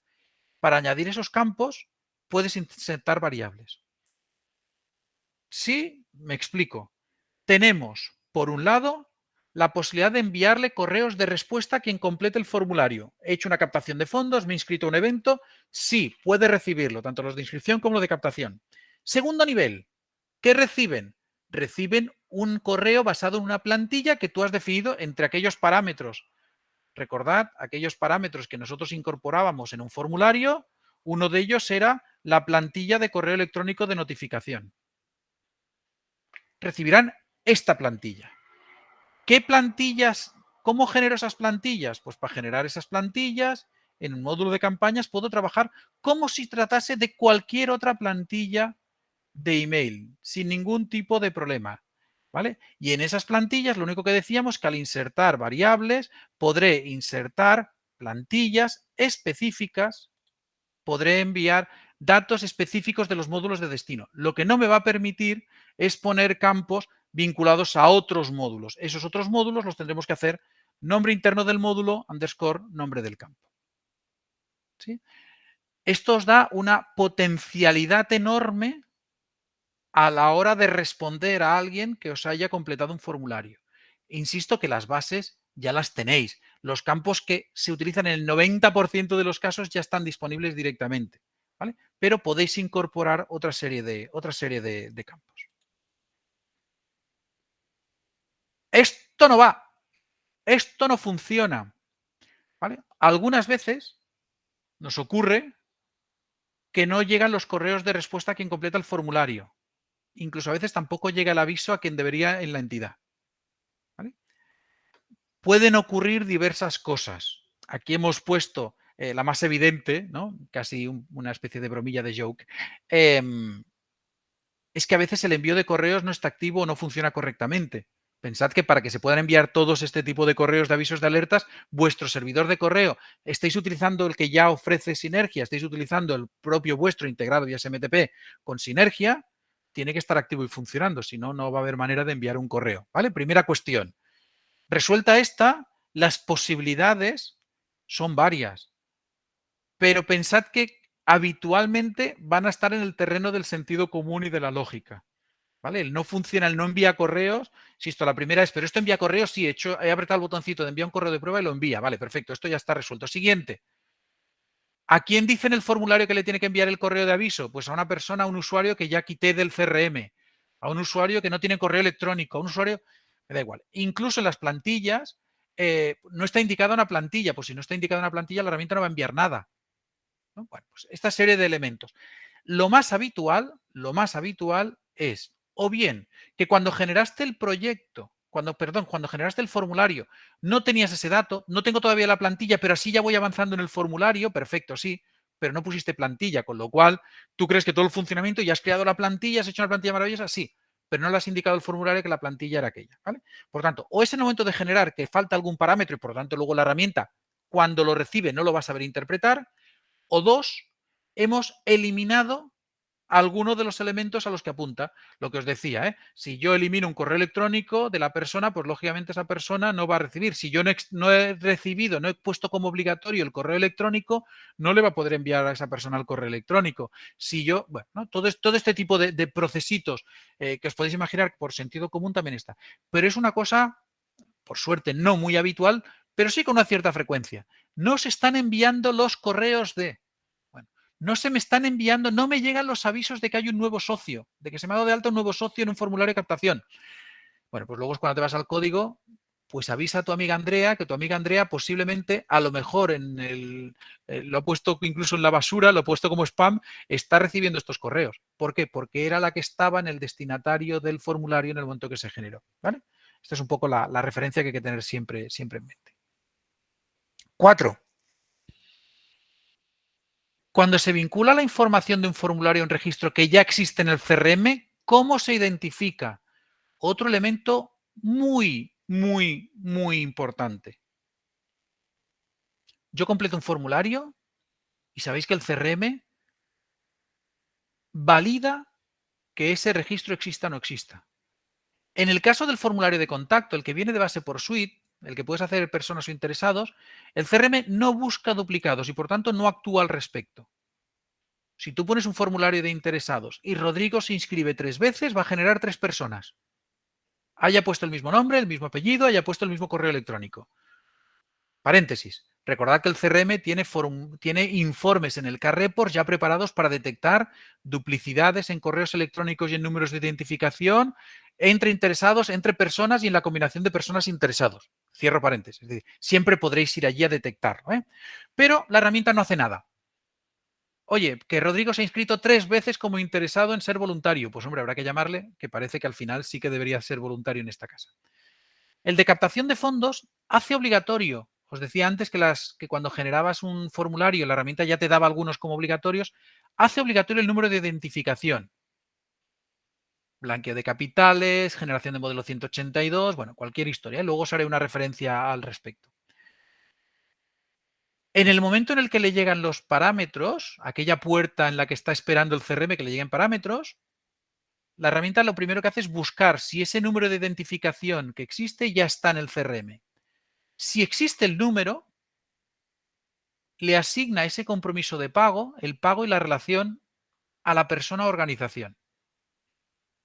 Para añadir esos campos, puedes insertar variables. Sí, me explico. Tenemos, por un lado, la posibilidad de enviarle correos de respuesta a quien complete el formulario. He hecho una captación de fondos, me he inscrito a un evento. Sí, puede recibirlo, tanto los de inscripción como los de captación. Segundo nivel, ¿qué reciben? Reciben un correo basado en una plantilla que tú has definido entre aquellos parámetros. Recordad, aquellos parámetros que nosotros incorporábamos en un formulario, uno de ellos era la plantilla de correo electrónico de notificación. Recibirán esta plantilla. ¿Qué plantillas? ¿Cómo genero esas plantillas? Pues para generar esas plantillas, en un módulo de campañas puedo trabajar como si tratase de cualquier otra plantilla de email, sin ningún tipo de problema. ¿Vale? Y en esas plantillas lo único que decíamos que al insertar variables podré insertar plantillas específicas, podré enviar datos específicos de los módulos de destino. Lo que no me va a permitir es poner campos vinculados a otros módulos. Esos otros módulos los tendremos que hacer nombre interno del módulo, underscore, nombre del campo. ¿Sí? Esto os da una potencialidad enorme a la hora de responder a alguien que os haya completado un formulario. Insisto que las bases ya las tenéis. Los campos que se utilizan en el 90% de los casos ya están disponibles directamente, ¿vale? Pero podéis incorporar otra serie de campos. esto no va, esto no funciona, ¿vale? Algunas veces nos ocurre que no llegan los correos de respuesta a quien completa el formulario. Incluso a veces tampoco llega el aviso a quien debería en la entidad, ¿vale? Pueden ocurrir diversas cosas. Aquí hemos puesto la más evidente, ¿no? Casi una especie de bromilla de joke. Es que a veces el envío de correos no está activo o no funciona correctamente. Pensad que para que se puedan enviar todos este tipo de correos de avisos de alertas, vuestro servidor de correo, estáis utilizando el que ya ofrece Sinergia, estáis utilizando el propio vuestro integrado vía SMTP con Sinergia, tiene que estar activo y funcionando, si no, no va a haber manera de enviar un correo, ¿vale? Primera cuestión. Resuelta esta, las posibilidades son varias, pero pensad que habitualmente van a estar en el terreno del sentido común y de la lógica. ¿Vale? El no funciona, el no envía correos. Insisto, la primera es, pero esto envía correos, sí, he apretado el botoncito de enviar un correo de prueba y lo envía. Vale, perfecto, esto ya está resuelto. Siguiente. ¿A quién dice en el formulario que le tiene que enviar el correo de aviso? Pues a una persona, a un usuario que ya quité del CRM, a un usuario que no tiene correo electrónico, a un usuario, me da igual. Incluso en las plantillas, no está indicada una plantilla, pues si no está indicada una plantilla, la herramienta no va a enviar nada, ¿no? Bueno, pues esta serie de elementos. Lo más habitual es, o bien, que cuando generaste el proyecto, cuando generaste el formulario, no tenías ese dato, no tengo todavía la plantilla, pero así ya voy avanzando en el formulario, perfecto, sí, pero no pusiste plantilla, con lo cual tú crees que todo el funcionamiento ya has creado la plantilla, has hecho una plantilla maravillosa, sí, pero no le has indicado el formulario que la plantilla era aquella, ¿vale? Por tanto, o es el momento de generar que falta algún parámetro y por lo tanto luego la herramienta, cuando lo recibe, no lo va a saber interpretar, o dos, hemos eliminado alguno de los elementos a los que apunta. Lo que os decía, si yo elimino un correo electrónico de la persona, pues lógicamente esa persona no va a recibir. Si yo no he recibido, no he puesto como obligatorio el correo electrónico, no le va a poder enviar a esa persona el correo electrónico. Si yo, bueno, ¿no? todo este tipo de procesitos que os podéis imaginar por sentido común también está. Pero es una cosa, por suerte, no muy habitual, pero sí con una cierta frecuencia. No se están enviando los correos de... Bueno, no se me están enviando, no me llegan los avisos de que hay un nuevo socio, de que se me ha dado de alta un nuevo socio en un formulario de captación. Bueno, pues luego es cuando te vas al código, pues avisa a tu amiga Andrea, que tu amiga Andrea posiblemente, a lo mejor lo ha puesto incluso en la basura, lo ha puesto como spam, está recibiendo estos correos. ¿Por qué? Porque era la que estaba en el destinatario del formulario en el momento que se generó, ¿vale? Esta es un poco la referencia que hay que tener siempre en mente. 4. Cuando se vincula la información de un formulario a un registro que ya existe en el CRM, ¿cómo se identifica? Otro elemento muy, muy, muy importante. Yo completo un formulario y sabéis que el CRM valida que ese registro exista o no exista. En el caso del formulario de contacto, el que viene de base por suite, el que puedes hacer personas o interesados, el CRM no busca duplicados y por tanto no actúa al respecto. Si tú pones un formulario de interesados y Rodrigo se inscribe 3 veces, va a generar 3 personas. Haya puesto el mismo nombre, el mismo apellido, haya puesto el mismo correo electrónico. Paréntesis. Recordad que el CRM tiene informes en el CARREPORT ya preparados para detectar duplicidades en correos electrónicos y en números de identificación entre interesados, entre personas y en la combinación de personas interesados. Cierro paréntesis. Es decir, siempre podréis ir allí a detectarlo. Pero la herramienta no hace nada. Oye, que Rodrigo se ha inscrito 3 veces como interesado en ser voluntario. Pues hombre, habrá que llamarle, que parece que al final sí que debería ser voluntario en esta casa. El de captación de fondos hace obligatorio. Os decía antes que cuando generabas un formulario, la herramienta ya te daba algunos como obligatorios, hace obligatorio el número de identificación. Blanqueo de capitales, generación de modelo 182, bueno, cualquier historia. Luego os haré una referencia al respecto. En el momento en el que le llegan los parámetros, aquella puerta en la que está esperando el CRM que le lleguen parámetros, la herramienta lo primero que hace es buscar si ese número de identificación que existe ya está en el CRM. Si existe el número, le asigna ese compromiso de pago, el pago y la relación a la persona o organización.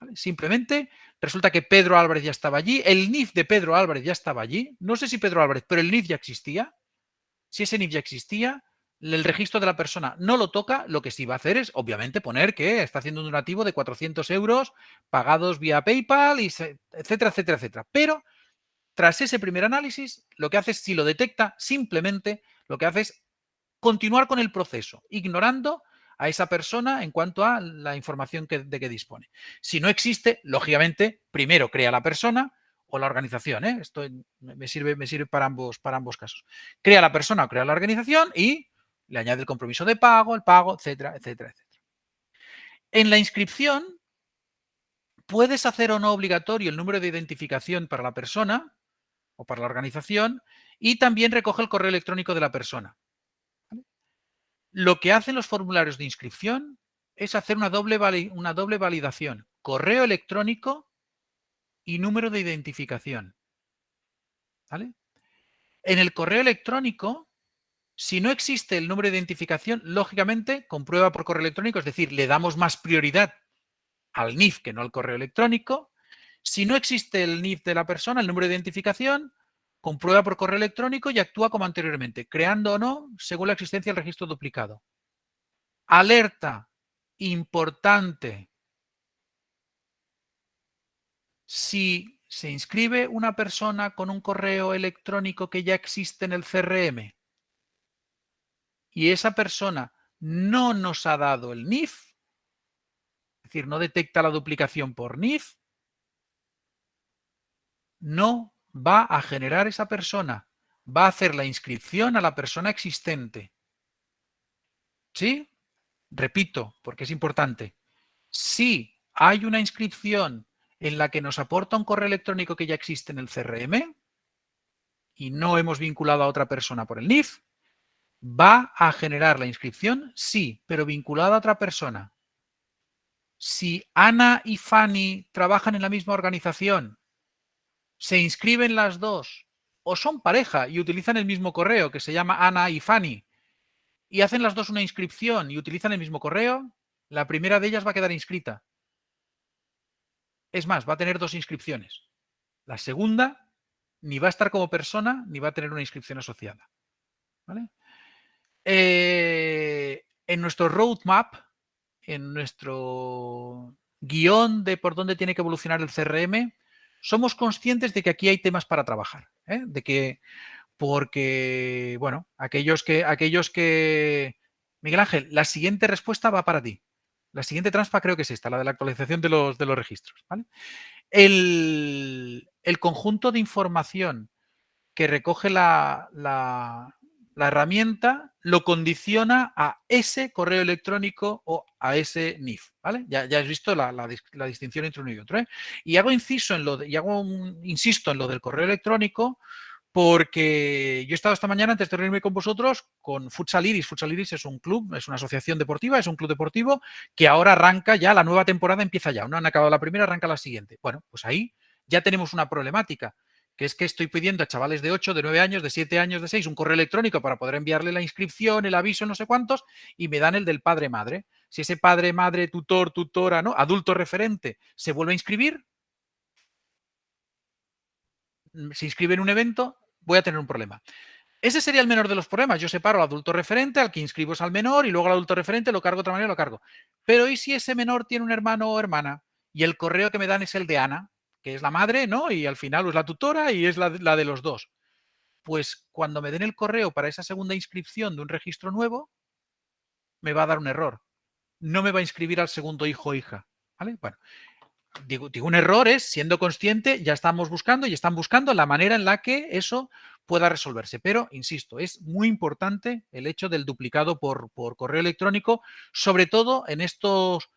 ¿Vale? Simplemente resulta que Pedro Álvarez ya estaba allí, el NIF de Pedro Álvarez ya estaba allí, no sé si Pedro Álvarez, pero el NIF ya existía. Si ese NIF ya existía, el registro de la persona no lo toca, lo que sí va a hacer es, obviamente, poner que está haciendo un donativo de 400 euros pagados vía PayPal, etcétera, etcétera, etcétera. Pero tras ese primer análisis, lo que hace es, si lo detecta, simplemente lo que hace es continuar con el proceso, ignorando a esa persona en cuanto a la información de que dispone. Si no existe, lógicamente, primero crea la persona o la organización. Esto me sirve para ambos casos. Crea la persona o crea la organización y le añade el compromiso de pago, el pago, etcétera, etcétera, etcétera. En la inscripción, puedes hacer o no obligatorio el número de identificación para la persona o para la organización y también recoge el correo electrónico de la persona. ¿Vale? Lo que hacen los formularios de inscripción es hacer una doble validación, correo electrónico y número de identificación. ¿Vale? En el correo electrónico, si no existe el número de identificación, lógicamente comprueba por correo electrónico, es decir, le damos más prioridad al NIF que no al correo electrónico. Si no existe el NIF de la persona, el número de identificación, comprueba por correo electrónico y actúa como anteriormente, creando o no según la existencia del registro duplicado. Alerta importante. Si se inscribe una persona con un correo electrónico que ya existe en el CRM y esa persona no nos ha dado el NIF, es decir, no detecta la duplicación por NIF, no va a generar esa persona, va a hacer la inscripción a la persona existente. ¿Sí? Repito, porque es importante. Si hay una inscripción en la que nos aporta un correo electrónico que ya existe en el CRM y no hemos vinculado a otra persona por el NIF, ¿va a generar la inscripción? Sí, pero vinculada a otra persona. Si Ana y Fanny trabajan en la misma organización, se inscriben las dos o son pareja y utilizan el mismo correo que se llama Ana y Fanny y hacen las dos una inscripción y utilizan el mismo correo, la primera de ellas va a quedar inscrita. Es más, va a tener dos inscripciones. La segunda ni va a estar como persona ni va a tener una inscripción asociada. ¿Vale? En nuestro roadmap, en nuestro guión de por dónde tiene que evolucionar el CRM, somos conscientes de que aquí hay temas para trabajar. De que, porque, bueno, aquellos que... Miguel Ángel, la siguiente respuesta va para ti. La siguiente transpa creo que es esta, la de la actualización de los registros. ¿Vale? El conjunto de información que recoge la herramienta lo condiciona a ese correo electrónico o a ese NIF. ¿Vale? Ya has visto la distinción entre uno y otro. Y hago inciso en insisto en lo del correo electrónico porque yo he estado esta mañana, antes de reunirme con vosotros, con Futsal Iris. Futsal Iris es un club, es una asociación deportiva, es un club deportivo que ahora arranca ya, la nueva temporada empieza ya. No han acabado la primera, arranca la siguiente. Bueno, pues ahí ya tenemos una problemática, que es que estoy pidiendo a chavales de 8, de 9 años, de 7 años, de 6, un correo electrónico para poder enviarle la inscripción, el aviso, no sé cuántos, y me dan el del padre-madre. Si ese padre-madre, tutor, tutora, ¿no? Adulto referente, se vuelve a inscribir, se inscribe en un evento, voy a tener un problema. Ese sería el menor de los problemas. Yo separo al adulto referente, al que inscribo es al menor, y luego al adulto referente lo cargo de otra manera, lo cargo. Pero ¿y si ese menor tiene un hermano o hermana y el correo que me dan es el de Ana, que es la madre, ¿no? Y al final es la tutora y es la de los dos? Pues cuando me den el correo para esa segunda inscripción de un registro nuevo, me va a dar un error. No me va a inscribir al segundo hijo o hija. ¿Vale? Bueno, digo, un error es, siendo consciente, ya estamos buscando y están buscando la manera en la que eso pueda resolverse. Pero, insisto, es muy importante el hecho del duplicado por correo electrónico, sobre todo en estos,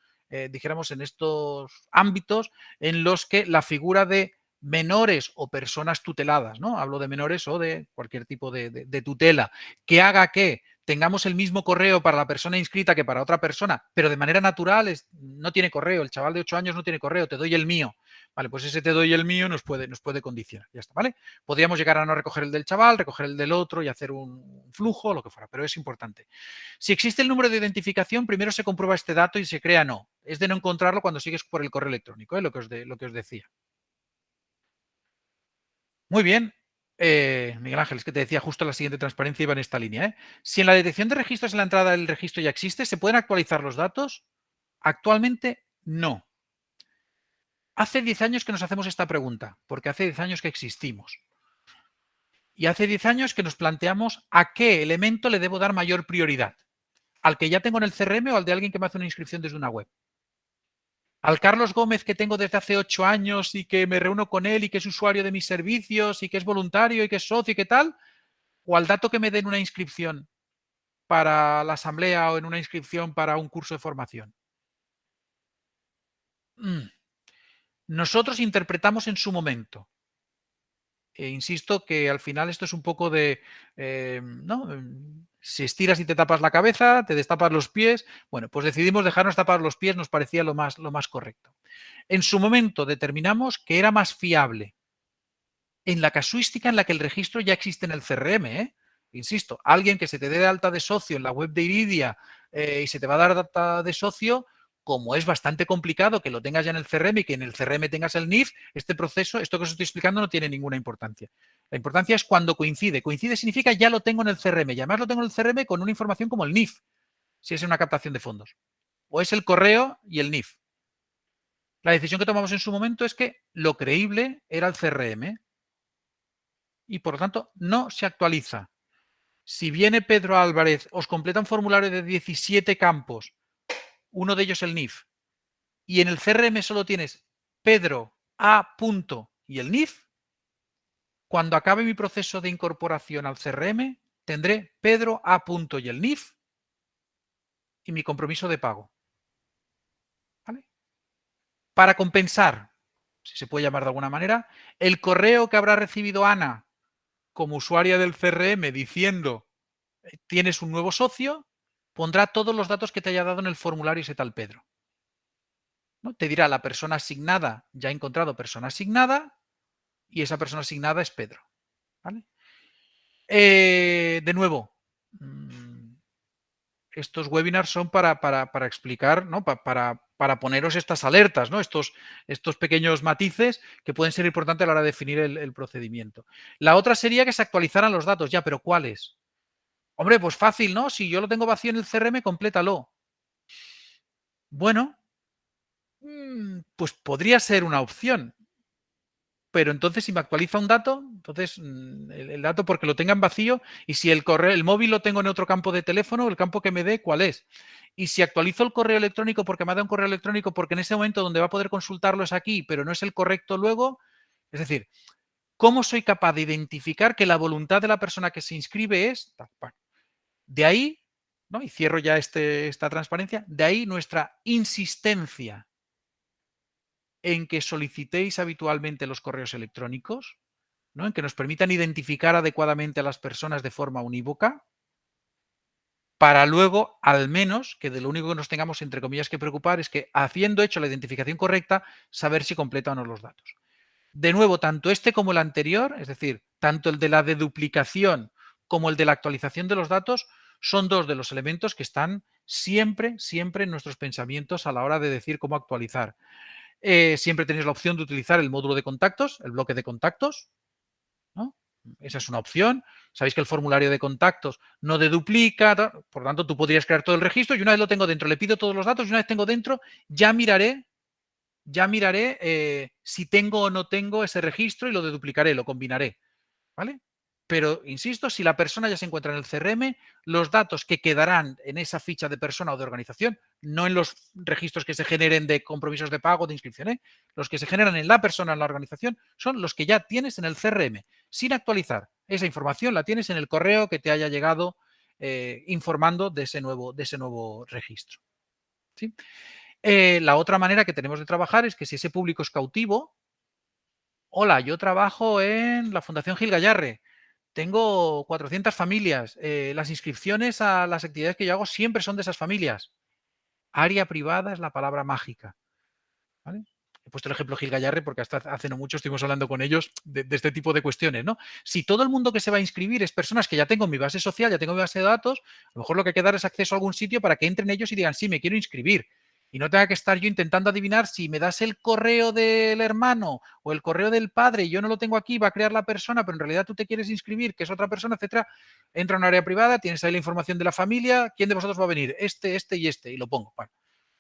dijéramos, en estos ámbitos en los que la figura de menores o personas tuteladas, ¿no? Hablo de menores o de cualquier tipo de tutela, que haga que tengamos el mismo correo para la persona inscrita que para otra persona, pero de manera natural no tiene correo, el chaval de 8 años no tiene correo, te doy el mío. Vale, pues ese te doy el mío nos puede condicionar. Ya está, ¿vale? Podríamos llegar a no recoger el del chaval, recoger el del otro y hacer un flujo, lo que fuera, pero es importante. Si existe el número de identificación, primero se comprueba este dato y se crea no. Es de no encontrarlo cuando sigues por el correo electrónico, lo que os decía. Muy bien. Miguel Ángel, es que te decía justo la siguiente transparencia iba en esta línea. Si en la detección de registros en la entrada del registro ya existe, ¿se pueden actualizar los datos? Actualmente no. Hace 10 años que nos hacemos esta pregunta, porque hace 10 años que existimos. Y hace 10 años que nos planteamos a qué elemento le debo dar mayor prioridad. ¿Al que ya tengo en el CRM o al de alguien que me hace una inscripción desde una web? ¿Al Carlos Gómez que tengo desde hace 8 años y que me reúno con él y que es usuario de mis servicios y que es voluntario y que es socio y qué tal? ¿O al dato que me den una inscripción para la asamblea o en una inscripción para un curso de formación? Nosotros interpretamos en su momento. Insisto que al final esto es un poco de, ¿no? Si estiras y te tapas la cabeza, te destapas los pies. Bueno, pues decidimos dejarnos tapar los pies, nos parecía lo más correcto. En su momento determinamos que era más fiable en la casuística en la que el registro ya existe en el CRM. Insisto, alguien que se te dé de alta de socio en la web de Iridia y se te va a dar de alta de socio, como es bastante complicado que lo tengas ya en el CRM y que en el CRM tengas el NIF, este proceso, esto que os estoy explicando no tiene ninguna importancia. La importancia es cuando coincide. Coincide significa ya lo tengo en el CRM y además lo tengo en el CRM con una información como el NIF, si es una captación de fondos. O es el correo y el NIF. La decisión que tomamos en su momento es que lo creíble era el CRM y por lo tanto no se actualiza. Si viene Pedro Álvarez, os completa un formulario de 17 campos, uno de ellos el NIF, y en el CRM solo tienes Pedro A. y el NIF, cuando acabe mi proceso de incorporación al CRM, tendré Pedro A. y el NIF y mi compromiso de pago. ¿Vale? Para compensar, si se puede llamar de alguna manera, el correo que habrá recibido Ana como usuaria del CRM diciendo tienes un nuevo socio, pondrá todos los datos que te haya dado en el formulario ese tal Pedro. ¿No? Te dirá la persona asignada, ya ha encontrado persona asignada, y esa persona asignada es Pedro. ¿Vale? De nuevo, estos webinars son para explicar, ¿no? para poneros estas alertas, ¿no? estos pequeños matices que pueden ser importantes a la hora de definir el procedimiento. La otra sería que se actualizaran los datos, ya, pero ¿cuáles? Hombre, pues fácil, ¿no? Si yo lo tengo vacío en el CRM, complétalo. Bueno, pues podría ser una opción. Pero entonces si me actualiza un dato, entonces el dato porque lo tenga en vacío y si el correo, el móvil lo tengo en otro campo de teléfono, el campo que me dé, ¿cuál es? Y si actualizo el correo electrónico porque me ha dado un correo electrónico porque en ese momento donde va a poder consultarlo es aquí, pero no es el correcto luego, es decir, ¿cómo soy capaz de identificar que la voluntad de la persona que se inscribe es? De ahí, ¿no? Y cierro ya esta transparencia, de ahí nuestra insistencia en que solicitéis habitualmente los correos electrónicos, ¿no? En que nos permitan identificar adecuadamente a las personas de forma unívoca, para luego, al menos, que de lo único que nos tengamos, entre comillas, que preocupar es que, habiendo hecho la identificación correcta, saber si completa o no los datos. De nuevo, tanto este como el anterior, es decir, tanto el de la deduplicación como el de la actualización de los datos, son dos de los elementos que están siempre, siempre en nuestros pensamientos a la hora de decir cómo actualizar. Siempre tenéis la opción de utilizar el módulo de contactos, el bloque de contactos, ¿no? Esa es una opción. Sabéis que el formulario de contactos no deduplica, por lo tanto, tú podrías crear todo el registro y una vez lo tengo dentro, le pido todos los datos y una vez tengo dentro, ya miraré si tengo o no tengo ese registro y lo deduplicaré, lo combinaré. ¿Vale? Pero, insisto, si la persona ya se encuentra en el CRM, los datos que quedarán en esa ficha de persona o de organización, no en los registros que se generen de compromisos de pago, de inscripción, los que se generan en la persona, en la organización, son los que ya tienes en el CRM, sin actualizar. Esa información la tienes en el correo que te haya llegado informando de ese nuevo registro. ¿Sí? La otra manera que tenemos de trabajar es que si ese público es cautivo, hola, yo trabajo en la Fundación Gil Gallarre, tengo 400 familias. Las inscripciones a las actividades que yo hago siempre son de esas familias. Área privada es la palabra mágica. ¿Vale? He puesto el ejemplo Gil Gallarre porque hasta hace no mucho estuvimos hablando con ellos de este tipo de cuestiones, ¿no? Si todo el mundo que se va a inscribir es personas que ya tengo en mi base social, ya tengo mi base de datos, a lo mejor lo que hay que dar es acceso a algún sitio para que entren ellos y digan, sí, me quiero inscribir. Y no tenga que estar yo intentando adivinar si me das el correo del hermano o el correo del padre y yo no lo tengo aquí, va a crear la persona, pero en realidad tú te quieres inscribir, que es otra persona, etcétera. Entra a un área privada, tienes ahí la información de la familia, ¿quién de vosotros va a venir? Este y este, y lo pongo. Bueno,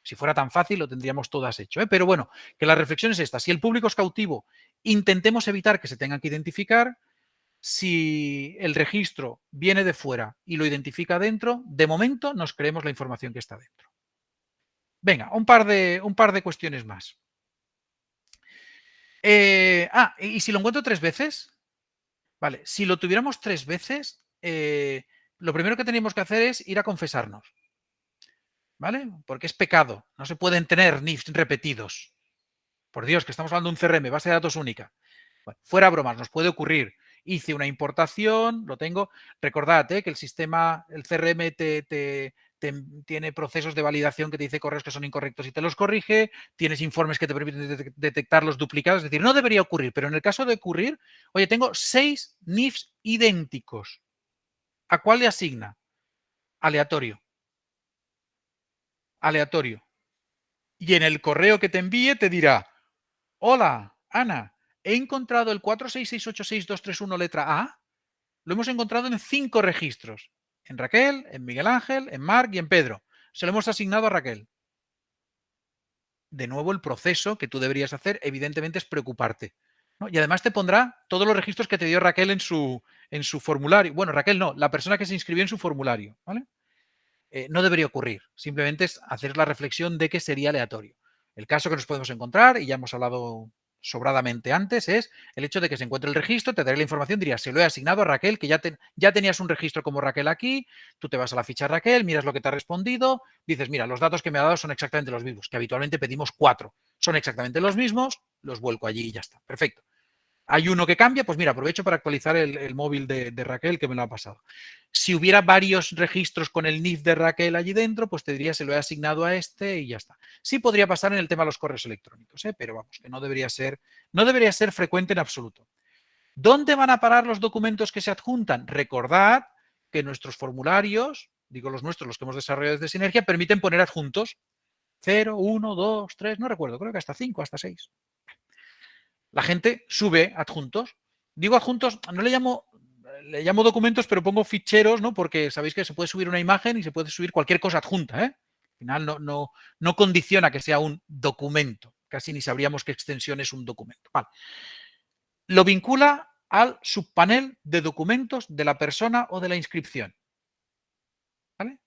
si fuera tan fácil, lo tendríamos todas hecho. Pero bueno, que la reflexión es esta. Si el público es cautivo, intentemos evitar que se tengan que identificar. Si el registro viene de fuera y lo identifica dentro, de momento nos creemos la información que está dentro. Venga, un par de cuestiones más. ¿Y si lo encuentro 3 veces? Vale, si lo tuviéramos 3 veces, lo primero que teníamos que hacer es ir a confesarnos, ¿vale? Porque es pecado, no se pueden tener NIFs repetidos. Por Dios, que estamos hablando de un CRM, base de datos única. Bueno, fuera bromas, nos puede ocurrir. Hice una importación, lo tengo. Recordad que el sistema, el CRM tiene procesos de validación que te dice correos que son incorrectos y te los corrige. Tienes informes que te permiten detectar los duplicados. Es decir, no debería ocurrir, pero en el caso de ocurrir, oye, tengo 6 NIFs idénticos. ¿A cuál le asigna? Aleatorio. Aleatorio. Y en el correo que te envíe te dirá, hola, Ana, he encontrado el 466866231 letra A. Lo hemos encontrado en 5 registros. En Raquel, en Miguel Ángel, en Marc y en Pedro. Se lo hemos asignado a Raquel. De nuevo, el proceso que tú deberías hacer, evidentemente, es preocuparte, ¿no? Y además te pondrá todos los registros que te dio Raquel en su formulario. Bueno, Raquel no, la persona que se inscribió en su formulario, ¿vale? No debería ocurrir. Simplemente es hacer la reflexión de que sería aleatorio. El caso que nos podemos encontrar, y ya hemos hablado sobradamente antes, es el hecho de que se encuentre el registro, te daré la información, dirías, se lo he asignado a Raquel, que ya tenías un registro como Raquel aquí, tú te vas a la ficha Raquel, miras lo que te ha respondido, dices, mira, los datos que me ha dado son exactamente los mismos, que habitualmente pedimos 4, son exactamente los mismos, los vuelco allí y ya está, perfecto. Hay uno que cambia, pues mira, aprovecho para actualizar el móvil de Raquel que me lo ha pasado. Si hubiera varios registros con el NIF de Raquel allí dentro, pues te diría se lo he asignado a este y ya está. Sí podría pasar en el tema de los correos electrónicos, pero vamos, que no debería ser frecuente en absoluto. ¿Dónde van a parar los documentos que se adjuntan? Recordad que nuestros formularios, digo los nuestros, los que hemos desarrollado desde Sinergia, permiten poner adjuntos 0, 1, 2, 3, no recuerdo, creo que hasta 5, hasta 6. La gente sube adjuntos. Digo adjuntos, no le llamo documentos, pero pongo ficheros, ¿no? Porque sabéis que se puede subir una imagen y se puede subir cualquier cosa adjunta, ¿eh? Al final no condiciona que sea un documento. Casi ni sabríamos qué extensión es un documento. Vale. Lo vincula al subpanel de documentos de la persona o de la inscripción. ¿Vale?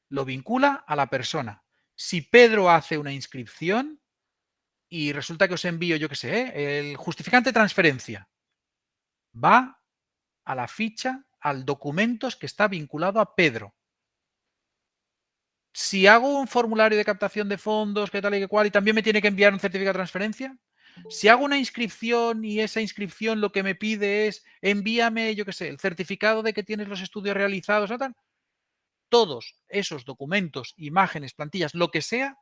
Lo vincula a la persona. Si Pedro hace una inscripción y resulta que os envío, yo qué sé, el justificante de transferencia, va a la ficha, al documentos que está vinculado a Pedro. Si hago un formulario de captación de fondos, que tal y que cual, y también me tiene que enviar un certificado de transferencia. Si hago una inscripción y esa inscripción lo que me pide es envíame, yo qué sé, el certificado de que tienes los estudios realizados, o tal, todos esos documentos, imágenes, plantillas, lo que sea,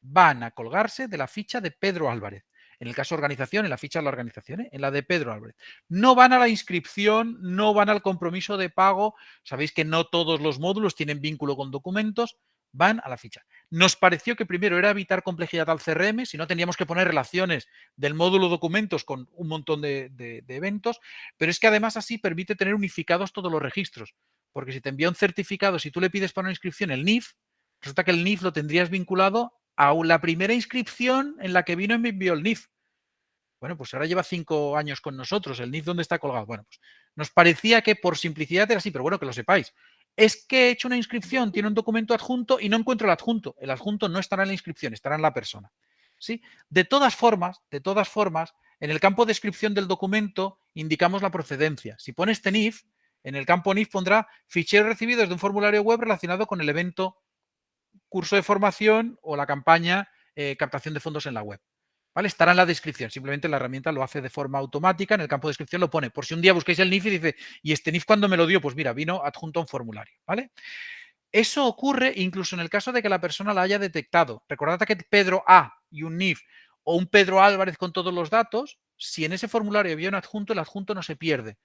van a colgarse de la ficha de Pedro Álvarez. En el caso de organización, en la ficha de la organización, en la de Pedro Álvarez. No van a la inscripción, no van al compromiso de pago. Sabéis que no todos los módulos tienen vínculo con documentos, van a la ficha. Nos pareció que primero era evitar complejidad al CRM, si no teníamos que poner relaciones del módulo documentos con un montón de eventos, pero es que además así permite tener unificados todos los registros, porque si te envía un certificado, si tú le pides para una inscripción el NIF, resulta que el NIF lo tendrías vinculado a la primera inscripción en la que vino y me envió el NIF. Bueno, pues ahora lleva 5 años con nosotros. ¿El NIF dónde está colgado? Bueno, pues nos parecía que por simplicidad era así, pero bueno, que lo sepáis. Es que he hecho una inscripción, tiene un documento adjunto y no encuentro el adjunto. El adjunto no estará en la inscripción, estará en la persona. ¿Sí? De todas formas, en el campo de descripción del documento indicamos la procedencia. Si pones este NIF, en el campo NIF pondrá ficheros recibidos de un formulario web relacionado con el evento curso de formación o la campaña captación de fondos en la web. ¿Vale? Estará en la descripción, simplemente la herramienta lo hace de forma automática, en el campo de descripción lo pone, por si un día busquéis el NIF y dice, ¿y este NIF cuándo me lo dio? Pues mira, vino adjunto a un formulario, ¿vale? Eso ocurre incluso en el caso de que la persona la haya detectado. Recordad que Pedro A y un NIF o un Pedro Álvarez con todos los datos, si en ese formulario había un adjunto, el adjunto no se pierde,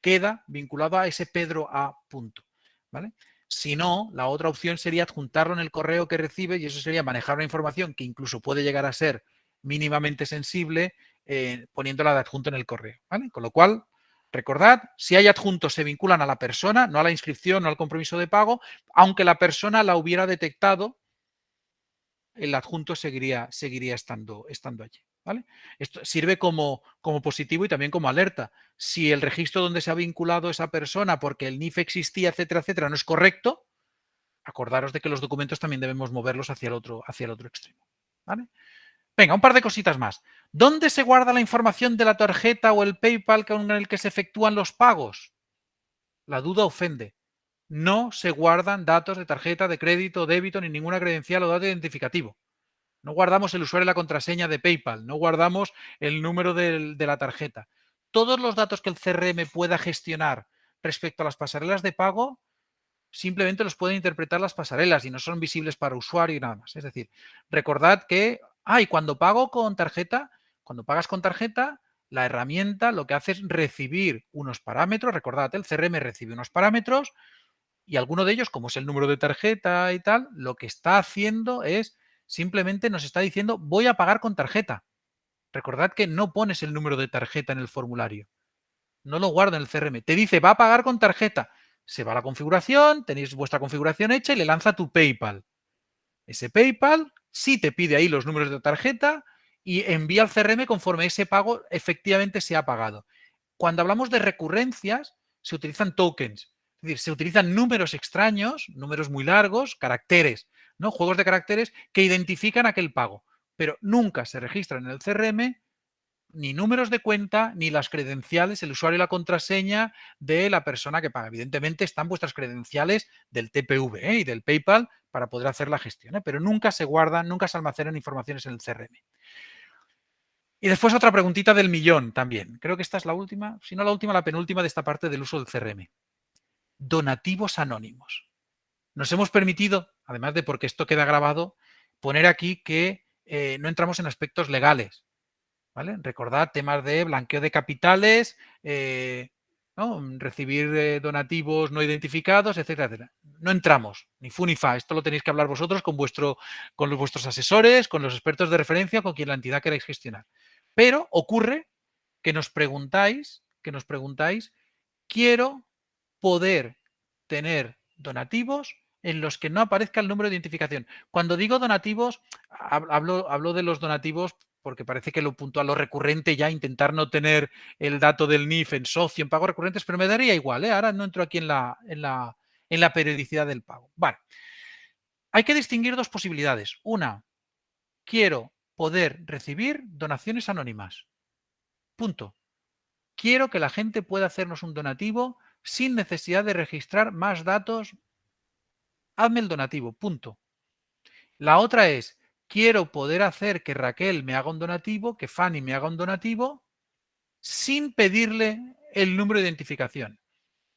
queda vinculado a ese Pedro A punto, ¿vale? Si no, la otra opción sería adjuntarlo en el correo que recibe y eso sería manejar una información que incluso puede llegar a ser mínimamente sensible poniéndola de adjunto en el correo, ¿vale? Con lo cual, recordad, si hay adjuntos se vinculan a la persona, no a la inscripción, no al compromiso de pago, aunque la persona la hubiera detectado, el adjunto seguiría estando allí, ¿vale? Esto sirve como positivo y también como alerta. Si el registro donde se ha vinculado esa persona porque el NIF existía, etcétera, no es correcto, acordaros de que los documentos también debemos moverlos hacia el otro extremo. ¿Vale? Venga, un par de cositas más. ¿Dónde se guarda la información de la tarjeta o el PayPal con el que se efectúan los pagos? La duda ofende. No se guardan datos de tarjeta de crédito, débito, ni ninguna credencial o dato identificativo. No guardamos el usuario y la contraseña de PayPal, no guardamos el número de la tarjeta. Todos los datos que el CRM pueda gestionar respecto a las pasarelas de pago, simplemente los pueden interpretar las pasarelas y no son visibles para usuario y nada más. Es decir, recordad que, cuando pago con tarjeta, cuando pagas con tarjeta, la herramienta lo que hace es recibir unos parámetros, recordad, el CRM recibe unos parámetros y alguno de ellos, como es el número de tarjeta y tal, lo que está haciendo es simplemente nos está diciendo voy a pagar con tarjeta. Recordad que no pones el número de tarjeta en el formulario. No lo guarda en el CRM. Te dice va a pagar con tarjeta. Se va a la configuración, tenéis vuestra configuración hecha y le lanza tu PayPal. Ese PayPal sí te pide ahí los números de tarjeta y envía al CRM conforme ese pago efectivamente se ha pagado. Cuando hablamos de recurrencias, se utilizan tokens. Es decir, se utilizan números extraños, números muy largos, caracteres, ¿no? Juegos de caracteres que identifican aquel pago. Pero nunca se registran en el CRM ni números de cuenta, ni las credenciales, el usuario y la contraseña de la persona que paga. Evidentemente están vuestras credenciales del TPV y del PayPal para poder hacer la gestión, pero nunca se guardan, nunca se almacenan informaciones en el CRM. Y después otra preguntita del millón también. Creo que esta es la última, si no la última, la penúltima de esta parte del uso del CRM. Donativos anónimos. Nos hemos permitido, además de porque esto queda grabado, poner aquí que no entramos en aspectos legales. ¿Vale? Recordad temas de blanqueo de capitales, ¿no? Recibir donativos no identificados, etcétera, etcétera. No entramos, ni fu ni fa. Esto lo tenéis que hablar vosotros con vuestros asesores, con los expertos de referencia, con quien la entidad queráis gestionar. Pero ocurre que nos preguntáis, quiero poder tener donativos en los que no aparezca el número de identificación. Cuando digo donativos, hablo de los donativos porque parece que lo puntual, lo recurrente ya, intentar no tener el dato del NIF en socio, en pagos recurrentes, pero me daría igual, ¿eh? Ahora no entro aquí en la periodicidad del pago. Vale. Hay que distinguir dos posibilidades. Una, quiero poder recibir donaciones anónimas. Punto. Quiero que la gente pueda hacernos un donativo sin necesidad de registrar más datos. Hazme el donativo, punto. La otra es, quiero poder hacer que Raquel me haga un donativo, que Fanny me haga un donativo, sin pedirle el número de identificación.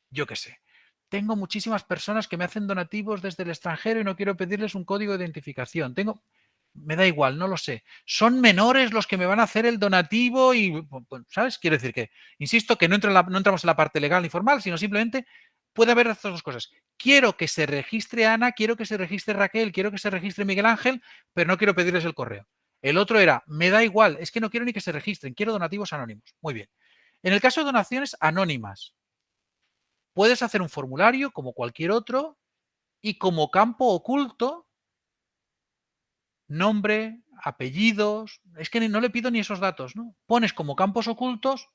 Yo qué sé. Tengo muchísimas personas que me hacen donativos desde el extranjero y no quiero pedirles un código de identificación. Me da igual, no lo sé. Son menores los que me van a hacer el donativo y, ¿sabes? Quiero decir que, insisto, que no entramos en la parte legal ni formal, sino simplemente puede haber estas dos cosas. Quiero que se registre Ana, quiero que se registre Raquel, quiero que se registre Miguel Ángel, pero no quiero pedirles el correo. El otro era, me da igual, es que no quiero ni que se registren, quiero donativos anónimos. Muy bien. En el caso de donaciones anónimas, puedes hacer un formulario como cualquier otro y como campo oculto, nombre, apellidos, es que no le pido ni esos datos, ¿no? Pones como campos ocultos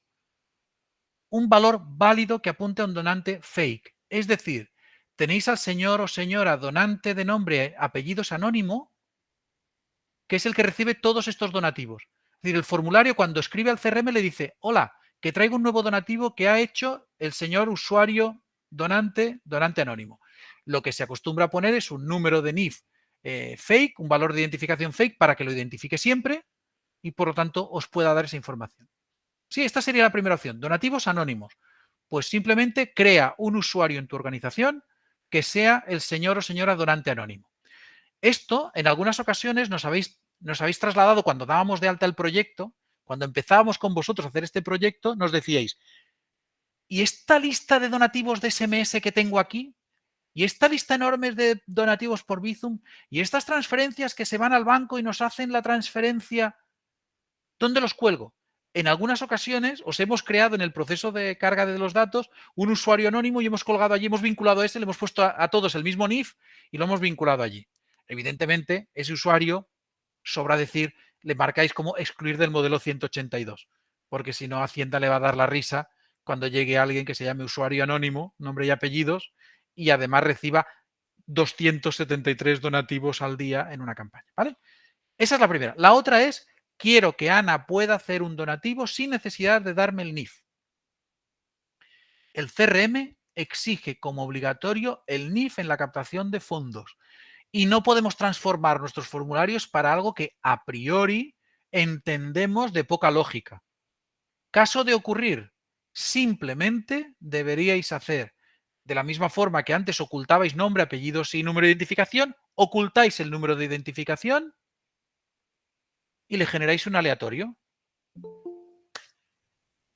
un valor válido que apunte a un donante fake. Es decir, tenéis al señor o señora donante de nombre, apellidos anónimo, que es el que recibe todos estos donativos. Es decir, el formulario cuando escribe al CRM le dice, hola, que traigo un nuevo donativo que ha hecho el señor usuario donante anónimo. Lo que se acostumbra a poner es un número de NIF fake, un valor de identificación fake para que lo identifique siempre y por lo tanto os pueda dar esa información. Sí, esta sería la primera opción, donativos anónimos. Pues simplemente crea un usuario en tu organización que sea el señor o señora donante anónimo. Esto, en algunas ocasiones, nos habéis trasladado cuando dábamos de alta el proyecto, cuando empezábamos con vosotros a hacer este proyecto, nos decíais, ¿y esta lista de donativos de SMS que tengo aquí? ¿Y esta lista enorme de donativos por Bizum? ¿Y estas transferencias que se van al banco y nos hacen la transferencia? ¿Dónde los cuelgo? En algunas ocasiones os hemos creado en el proceso de carga de los datos un usuario anónimo y hemos colgado allí, hemos vinculado a ese, le hemos puesto a todos el mismo NIF y lo hemos vinculado allí. Evidentemente, ese usuario, sobra decir, le marcáis como excluir del modelo 182, porque si no, Hacienda le va a dar la risa cuando llegue alguien que se llame usuario anónimo, nombre y apellidos, y además reciba 273 donativos al día en una campaña, ¿vale? Esa es la primera. La otra es, quiero que Ana pueda hacer un donativo sin necesidad de darme el NIF. El CRM exige como obligatorio el NIF en la captación de fondos y no podemos transformar nuestros formularios para algo que a priori entendemos de poca lógica. Caso de ocurrir, simplemente deberíais hacer de la misma forma que antes ocultabais nombre, apellidos y número de identificación, ocultáis el número de identificación y le generáis un aleatorio.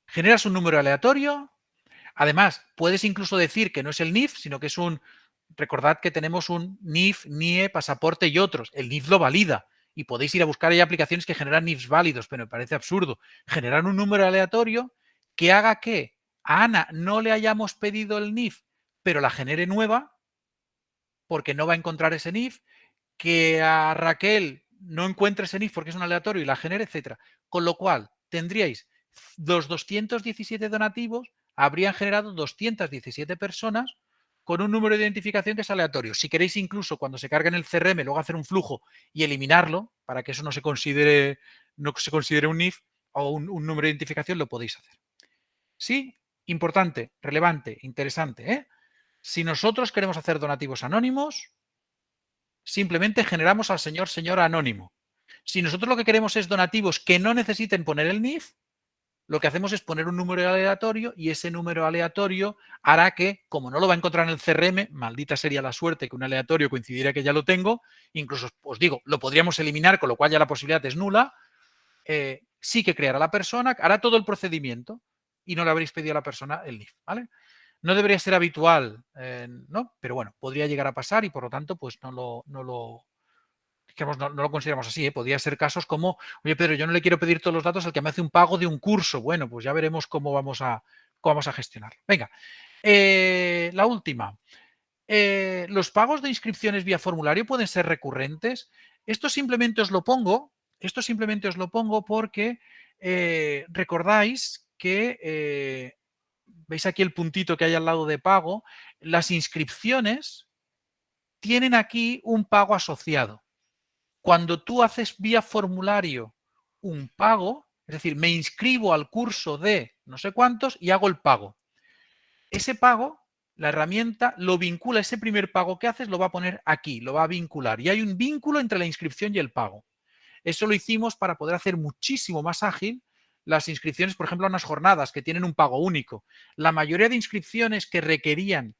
Generas un número aleatorio. Además, puedes incluso decir que no es el NIF, sino que es un... Recordad que tenemos un NIF, NIE, pasaporte y otros. El NIF lo valida y podéis ir a buscar. Hay aplicaciones que generan NIFs válidos, pero me parece absurdo. Generar un número aleatorio que haga que a Ana no le hayamos pedido el NIF, pero la genere nueva, porque no va a encontrar ese NIF, que a Raquel no encuentre ese NIF porque es un aleatorio y la genere, etcétera. Con lo cual, tendríais los 217 donativos, habrían generado 217 personas con un número de identificación que es aleatorio. Si queréis incluso cuando se cargue en el CRM, luego hacer un flujo y eliminarlo, para que eso no se considere un NIF o un número de identificación, lo podéis hacer. Sí, importante, relevante, interesante. Si nosotros queremos hacer donativos anónimos, simplemente generamos al señor anónimo. Si nosotros lo que queremos es donativos que no necesiten poner el NIF, lo que hacemos es poner un número aleatorio y ese número aleatorio hará que, como no lo va a encontrar en el CRM, maldita sería la suerte que un aleatorio coincidiera que ya lo tengo, incluso os digo, lo podríamos eliminar, con lo cual ya la posibilidad es nula, sí que creará la persona, hará todo el procedimiento y no le habréis pedido a la persona el NIF, ¿vale? No debería ser habitual, ¿no? Pero bueno, podría llegar a pasar y por lo tanto, pues no lo consideramos así, ¿eh? Podría ser casos como, oye, Pedro, yo no le quiero pedir todos los datos al que me hace un pago de un curso. Bueno, pues ya veremos cómo vamos a gestionarlo. Venga, la última. ¿Los pagos de inscripciones vía formulario pueden ser recurrentes? Esto simplemente os lo pongo porque recordáis que, veis aquí el puntito que hay al lado de pago, las inscripciones tienen aquí un pago asociado. Cuando tú haces vía formulario un pago, es decir, me inscribo al curso de no sé cuántos y hago el pago. Ese pago, la herramienta lo vincula, ese primer pago que haces lo va a poner aquí, lo va a vincular. Y hay un vínculo entre la inscripción y el pago. Eso lo hicimos para poder hacer muchísimo más ágil las inscripciones, por ejemplo, a unas jornadas que tienen un pago único. La mayoría de inscripciones que requerían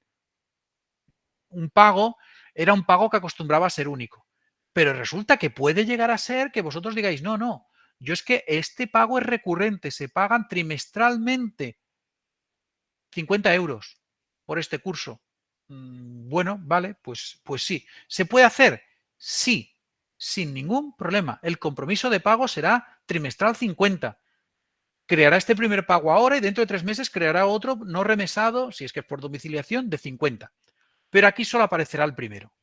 un pago era un pago que acostumbraba a ser único. Pero resulta que puede llegar a ser que vosotros digáis, no, no, yo es que este pago es recurrente, se pagan trimestralmente 50 euros por este curso. Bueno, vale, pues sí. ¿Se puede hacer? Sí, sin ningún problema. El compromiso de pago será trimestral 50. Creará este primer pago ahora y dentro de 3 meses creará otro no remesado, si es que es por domiciliación, de 50. Pero aquí solo aparecerá el primero.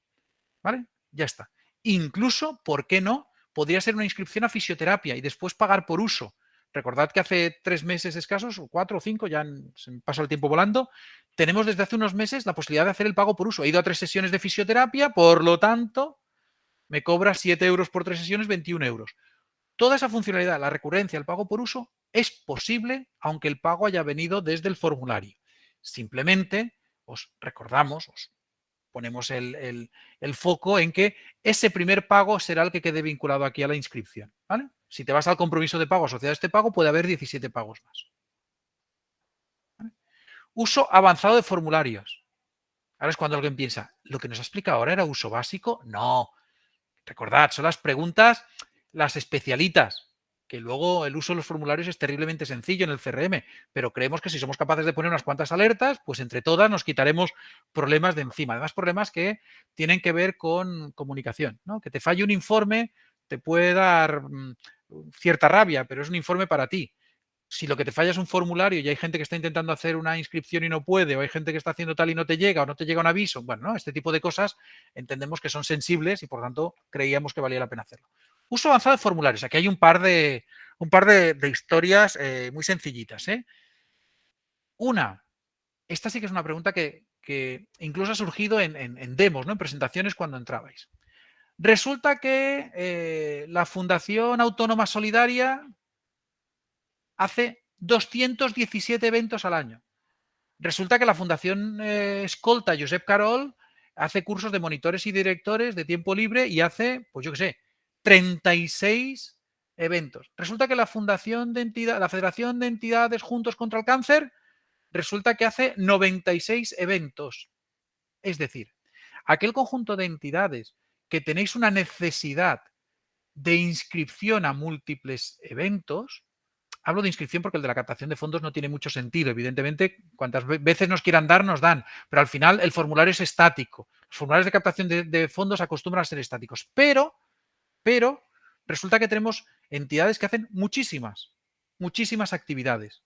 ¿Vale? Ya está. Incluso, ¿por qué no? Podría ser una inscripción a fisioterapia y después pagar por uso. Recordad que hace 3 meses escasos, o 4 o 5, ya se me pasa el tiempo volando, tenemos desde hace unos meses la posibilidad de hacer el pago por uso. He ido a 3 sesiones de fisioterapia, por lo tanto, me cobra 7 euros por 3 sesiones, 21 euros. Toda esa funcionalidad, la recurrencia, el pago por uso, es posible aunque el pago haya venido desde el formulario. Simplemente os recordamos, os ponemos el foco en que ese primer pago será el que quede vinculado aquí a la inscripción. ¿Vale? Si te vas al compromiso de pago asociado a este pago, puede haber 17 pagos más. ¿Vale? Uso avanzado de formularios. Ahora es cuando alguien piensa, ¿lo que nos ha explicado ahora era uso básico? No. Recordad, son las preguntas, las especialitas, que luego el uso de los formularios es terriblemente sencillo en el CRM, pero creemos que si somos capaces de poner unas cuantas alertas, pues entre todas nos quitaremos problemas de encima. Además, problemas que tienen que ver con comunicación, ¿no? Que te falle un informe te puede dar cierta rabia, pero es un informe para ti. Si lo que te falla es un formulario y hay gente que está intentando hacer una inscripción y no puede, o hay gente que está haciendo tal y no te llega, o no te llega un aviso, bueno, ¿no? Este tipo de cosas entendemos que son sensibles y por tanto creíamos que valía la pena hacerlo. Uso avanzado de formularios. Aquí hay un par de historias muy sencillitas. Una, esta sí que es una pregunta que incluso ha surgido en demos, ¿no? En presentaciones cuando entrabais. Resulta que la Fundación Autónoma Solidaria hace 217 eventos al año. Resulta que la Fundación Escolta Josep Carol hace cursos de monitores y directores de tiempo libre y hace, pues yo qué sé, 36 eventos. Resulta que la Federación de Entidades Juntos contra el Cáncer resulta que hace 96 eventos. Es decir, aquel conjunto de entidades que tenéis una necesidad de inscripción a múltiples eventos, hablo de inscripción porque el de la captación de fondos no tiene mucho sentido. Evidentemente, cuantas veces nos quieran dar, nos dan. Pero al final el formulario es estático. Los formularios de captación de fondos acostumbran a ser estáticos. Pero resulta que tenemos entidades que hacen muchísimas actividades.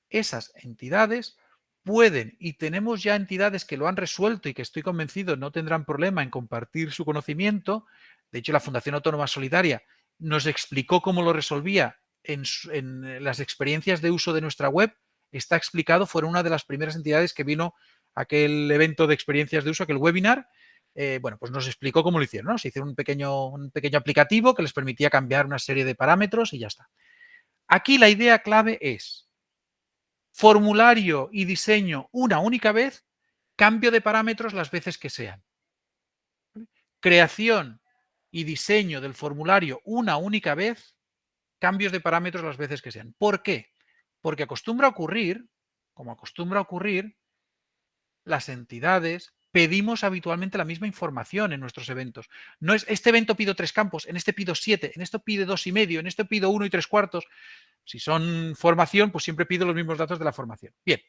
Esas entidades pueden, y tenemos ya entidades que lo han resuelto y que estoy convencido no tendrán problema en compartir su conocimiento. De hecho, la Fundación Autónoma Solidaria nos explicó cómo lo resolvía en las experiencias de uso de nuestra web. Está explicado, fueron una de las primeras entidades que vino a aquel evento de experiencias de uso, aquel webinar. Bueno, pues nos explicó cómo lo hicieron, ¿no? Se hicieron un pequeño aplicativo que les permitía cambiar una serie de parámetros y ya está. Aquí la idea clave es formulario y diseño una única vez, cambio de parámetros las veces que sean. Creación y diseño del formulario una única vez, cambios de parámetros las veces que sean. ¿Por qué? Porque acostumbra a ocurrir, como acostumbra a ocurrir, las entidades pedimos habitualmente la misma información en nuestros eventos. No es, este evento pido 3 campos, en este pido 7, en este pido 2,5, en este pido 1 3/4. Si son formación, pues siempre pido los mismos datos de la formación. Bien.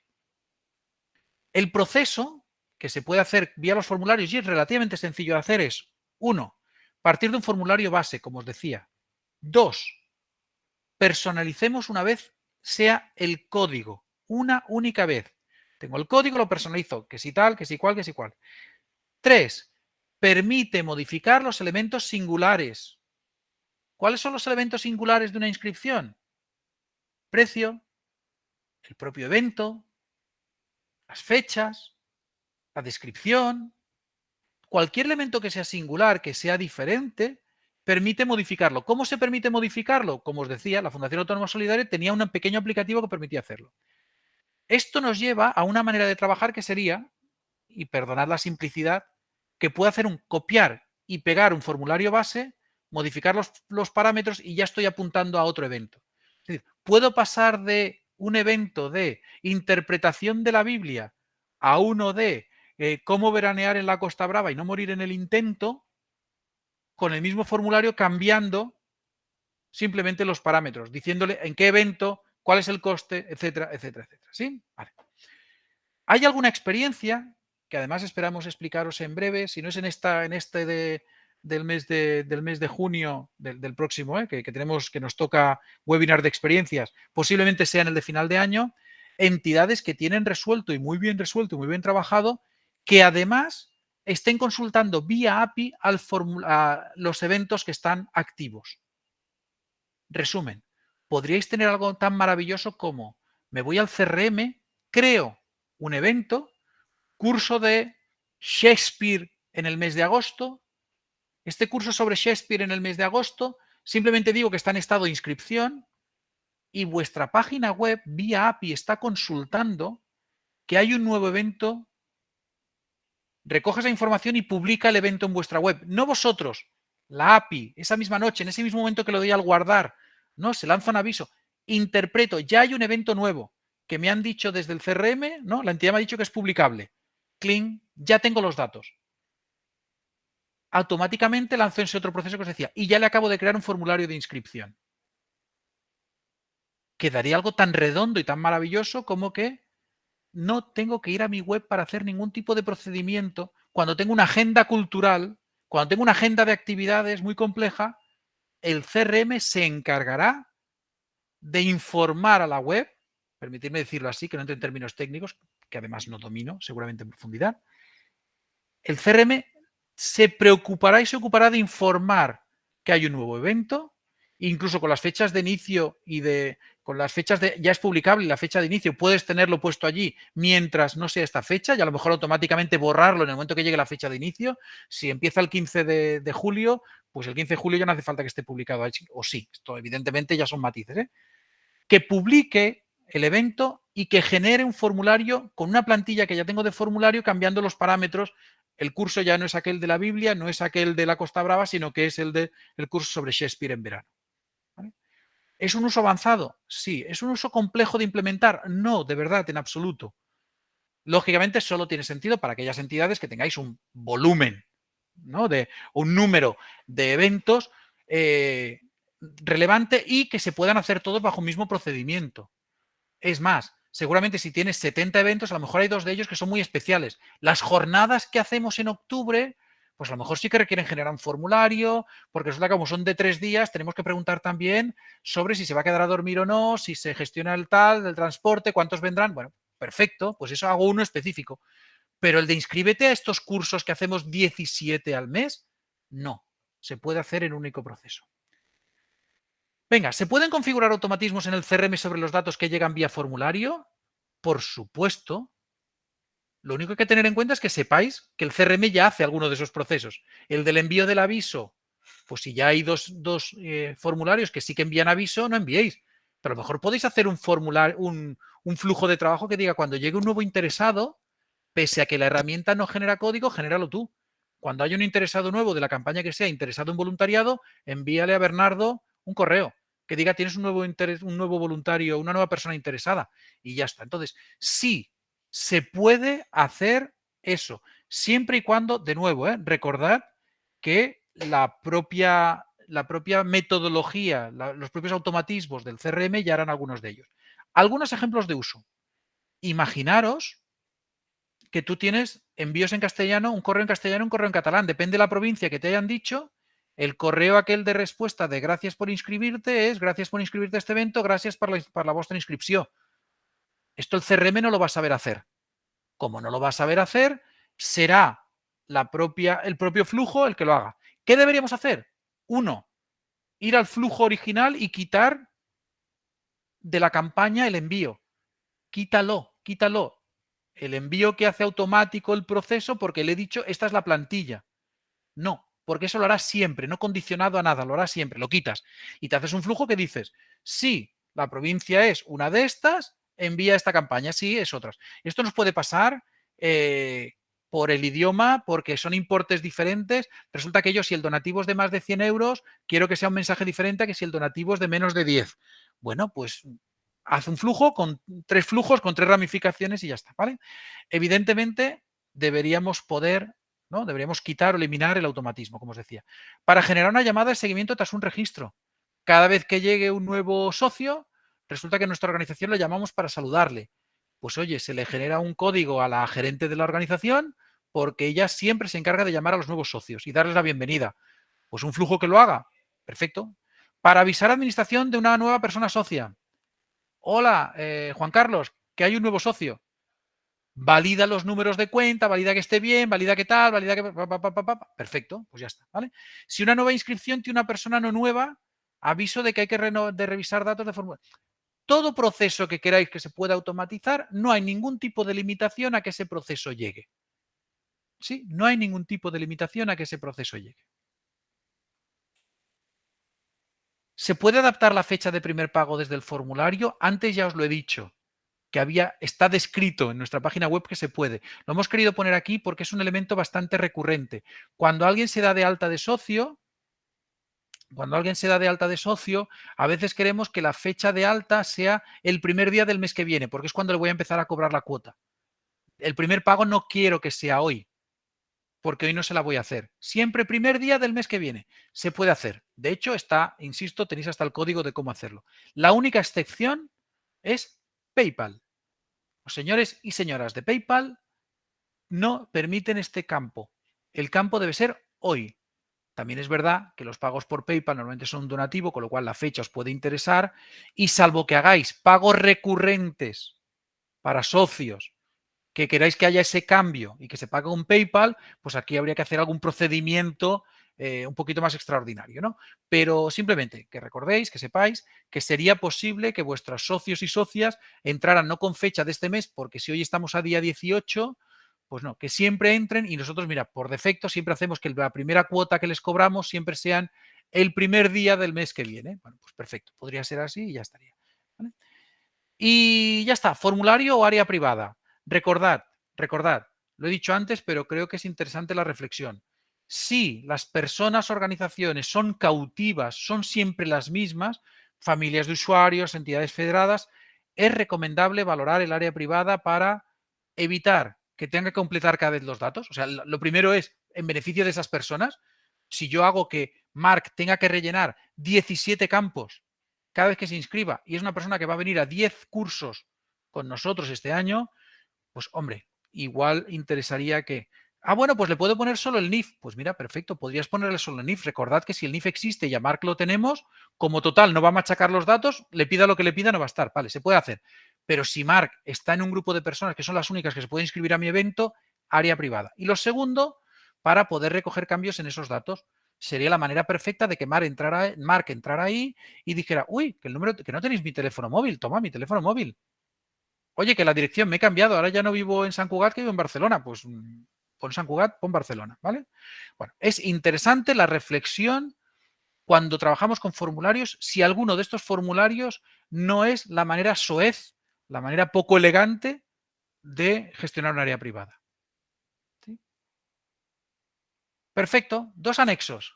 El proceso que se puede hacer vía los formularios y es relativamente sencillo de hacer es, 1, partir de un formulario base, como os decía. 2, personalicemos una vez sea el código, una única vez. Tengo el código, lo personalizo, que si tal, que si cual, que si cual. 3, permite modificar los elementos singulares. ¿Cuáles son los elementos singulares de una inscripción? Precio, el propio evento, las fechas, la descripción. Cualquier elemento que sea singular, que sea diferente, permite modificarlo. ¿Cómo se permite modificarlo? Como os decía, la Fundación Autónoma Solidaria tenía un pequeño aplicativo que permitía hacerlo. Esto nos lleva a una manera de trabajar que sería, y perdonad la simplicidad, que puedo hacer un copiar y pegar un formulario base, modificar los parámetros y ya estoy apuntando a otro evento. Es decir, puedo pasar de un evento de interpretación de la Biblia a uno de cómo veranear en la Costa Brava y no morir en el intento, con el mismo formulario cambiando simplemente los parámetros, diciéndole en qué evento, cuál es el coste, etcétera, etcétera, etcétera. ¿Sí? Vale. ¿Hay alguna experiencia que además esperamos explicaros en breve, si no es en este del mes de junio del próximo, que tenemos, que nos toca webinar de experiencias, posiblemente sea en el de final de año, entidades que tienen resuelto y muy bien trabajado, que además estén consultando vía API a los eventos que están activos. Resumen, podríais tener algo tan maravilloso como me voy al CRM, creo un evento, curso de Shakespeare en el mes de agosto. Este curso sobre Shakespeare en el mes de agosto, simplemente digo que está en estado de inscripción y vuestra página web vía API está consultando que hay un nuevo evento, recoge esa información y publica el evento en vuestra web. No vosotros, la API, esa misma noche, en ese mismo momento que lo doy al guardar, no, se lanza un aviso. Interpreto, ya hay un evento nuevo que me han dicho desde el CRM, ¿no? La entidad me ha dicho que es publicable. Clean, ya tengo los datos. Automáticamente lanzo ese otro proceso que os decía y ya le acabo de crear un formulario de inscripción. Quedaría algo tan redondo y tan maravilloso como que no tengo que ir a mi web para hacer ningún tipo de procedimiento. Cuando tengo una agenda cultural, cuando tengo una agenda de actividades muy compleja, el CRM se encargará de informar a la web, permitirme decirlo así, que no entre en términos técnicos, que además no domino seguramente en profundidad. El CRM se preocupará y se ocupará de informar que hay un nuevo evento, incluso con las fechas de inicio con las fechas ya es publicable y la fecha de inicio, puedes tenerlo puesto allí mientras no sea esta fecha y a lo mejor automáticamente borrarlo en el momento que llegue la fecha de inicio. Si empieza el 15 de julio, pues el 15 de julio ya no hace falta que esté publicado allí, o sí, esto evidentemente ya son matices, ¿eh? Que publique el evento y que genere un formulario con una plantilla que ya tengo de formulario cambiando los parámetros. El curso ya no es aquel de la Biblia, no es aquel de la Costa Brava, sino que es el curso sobre Shakespeare en verano. ¿Vale? ¿Es un uso avanzado? Sí. ¿Es un uso complejo de implementar? No, de verdad, en absoluto. Lógicamente, solo tiene sentido para aquellas entidades que tengáis un volumen, ¿no? De un número de eventos relevante y que se puedan hacer todos bajo un mismo procedimiento. Es más, seguramente si tienes 70 eventos, a lo mejor hay 2 de ellos que son muy especiales. Las jornadas que hacemos en octubre, pues a lo mejor sí que requieren generar un formulario, porque resulta que como son de 3 días, tenemos que preguntar también sobre si se va a quedar a dormir o no, si se gestiona el tal, del transporte, cuántos vendrán. Bueno, perfecto, pues eso hago uno específico. Pero el de inscríbete a estos cursos que hacemos 17 al mes, no. Se puede hacer en un único proceso. Venga, ¿se pueden configurar automatismos en el CRM sobre los datos que llegan vía formulario? Por supuesto. Lo único que hay que tener en cuenta es que sepáis que el CRM ya hace alguno de esos procesos. El del envío del aviso, pues si ya hay dos formularios que sí que envían aviso, no enviéis. Pero a lo mejor podéis hacer un formulario, un flujo de trabajo que diga cuando llegue un nuevo interesado, pese a que la herramienta no genera código, genéralo tú. Cuando haya un interesado nuevo de la campaña que sea, interesado en voluntariado, envíale a Bernardo un correo que diga tienes un nuevo voluntario, una nueva persona interesada y ya está. Entonces, sí, se puede hacer eso, siempre y cuando, de nuevo, recordad que la propia metodología, los propios automatismos del CRM ya harán algunos de ellos. Algunos ejemplos de uso. Imaginaros que tú tienes envíos en castellano, un correo en castellano, un correo en catalán. Depende de la provincia que te hayan dicho. El correo aquel de respuesta de gracias por inscribirte es gracias por inscribirte a este evento, gracias por la vuestra inscripción. Esto el CRM no lo va a saber hacer. Como no lo va a saber hacer, será el propio flujo el que lo haga. ¿Qué deberíamos hacer? Uno, ir al flujo original y quitar de la campaña el envío. Quítalo, quítalo. El envío que hace automático el proceso porque le he dicho, esta es la plantilla. No, porque eso lo harás siempre, no condicionado a nada, lo harás siempre, lo quitas. Y te haces un flujo que dices, sí, la provincia es una de estas, envía esta campaña, sí, es otras. Esto nos puede pasar por el idioma, porque son importes diferentes. Resulta que yo, si el donativo es de más de 100 euros, quiero que sea un mensaje diferente a que si el donativo es de menos de 10. Bueno, pues haz un flujo con 3 flujos, con 3 ramificaciones y ya está, ¿vale? Evidentemente, deberíamos poder, ¿no? Deberíamos quitar o eliminar el automatismo, como os decía. Para generar una llamada de seguimiento tras un registro. Cada vez que llegue un nuevo socio, resulta que en nuestra organización lo llamamos para saludarle. Pues oye, se le genera un código a la gerente de la organización porque ella siempre se encarga de llamar a los nuevos socios y darles la bienvenida. Pues un flujo que lo haga. Perfecto. Para avisar a administración de una nueva persona socia. Hola, Juan Carlos, que hay un nuevo socio. Valida los números de cuenta, valida que esté bien, valida que tal, valida que... Perfecto, pues ya está, ¿vale? Si una nueva inscripción tiene una persona no nueva, aviso de que hay que revisar datos de formulario. Todo proceso que queráis que se pueda automatizar, no hay ningún tipo de limitación a que ese proceso llegue. ¿Sí? No hay ningún tipo de limitación a que ese proceso llegue. ¿Se puede adaptar la fecha de primer pago desde el formulario? Antes ya os lo he dicho, que está descrito en nuestra página web que se puede. Lo hemos querido poner aquí porque es un elemento bastante recurrente. Cuando alguien se da de alta de socio, a veces queremos que la fecha de alta sea el primer día del mes que viene, porque es cuando le voy a empezar a cobrar la cuota. El primer pago no quiero que sea hoy, porque hoy no se la voy a hacer. Siempre primer día del mes que viene. Se puede hacer. De hecho, insisto, tenéis hasta el código de cómo hacerlo. La única excepción es PayPal. Los señores y señoras de PayPal no permiten este campo. El campo debe ser hoy. También es verdad que los pagos por PayPal normalmente son un donativo, con lo cual la fecha os puede interesar. Y salvo que hagáis pagos recurrentes para socios, que queráis que haya ese cambio y que se pague un PayPal, pues aquí habría que hacer algún procedimiento un poquito más extraordinario, ¿no? Pero simplemente que recordéis, que sepáis que sería posible que vuestros socios y socias entraran no con fecha de este mes, porque si hoy estamos a día 18, pues no, que siempre entren y nosotros, mira, por defecto siempre hacemos que la primera cuota que les cobramos siempre sean el primer día del mes que viene. Bueno, pues perfecto, podría ser así y ya estaría. ¿Vale? Y ya está, formulario o área privada. Recordad, lo he dicho antes, pero creo que es interesante la reflexión. Si las personas, organizaciones son cautivas, son siempre las mismas, familias de usuarios, entidades federadas, es recomendable valorar el área privada para evitar que tenga que completar cada vez los datos. O sea, lo primero es en beneficio de esas personas. Si yo hago que Mark tenga que rellenar 17 campos cada vez que se inscriba y es una persona que va a venir a 10 cursos con nosotros este año, pues hombre, igual interesaría que... Ah, bueno, pues le puedo poner solo el NIF. Pues mira, perfecto, podrías ponerle solo el NIF. Recordad que si el NIF existe y a Mark lo tenemos, como total no va a machacar los datos, le pida lo que le pida, no va a estar. Vale, se puede hacer. Pero si Mark está en un grupo de personas que son las únicas que se pueden inscribir a mi evento, área privada. Y lo segundo, para poder recoger cambios en esos datos. Sería la manera perfecta de que Mark entrara ahí y dijera, uy, que el número, que no tenéis mi teléfono móvil, toma mi teléfono móvil. Oye, que la dirección me he cambiado, ahora ya no vivo en San Cugat, que vivo en Barcelona. Pues pon San Cugat, pon Barcelona, ¿vale? Bueno, es interesante la reflexión cuando trabajamos con formularios, si alguno de estos formularios no es la manera soez, la manera poco elegante de gestionar un área privada. ¿Sí? Perfecto, 2 anexos.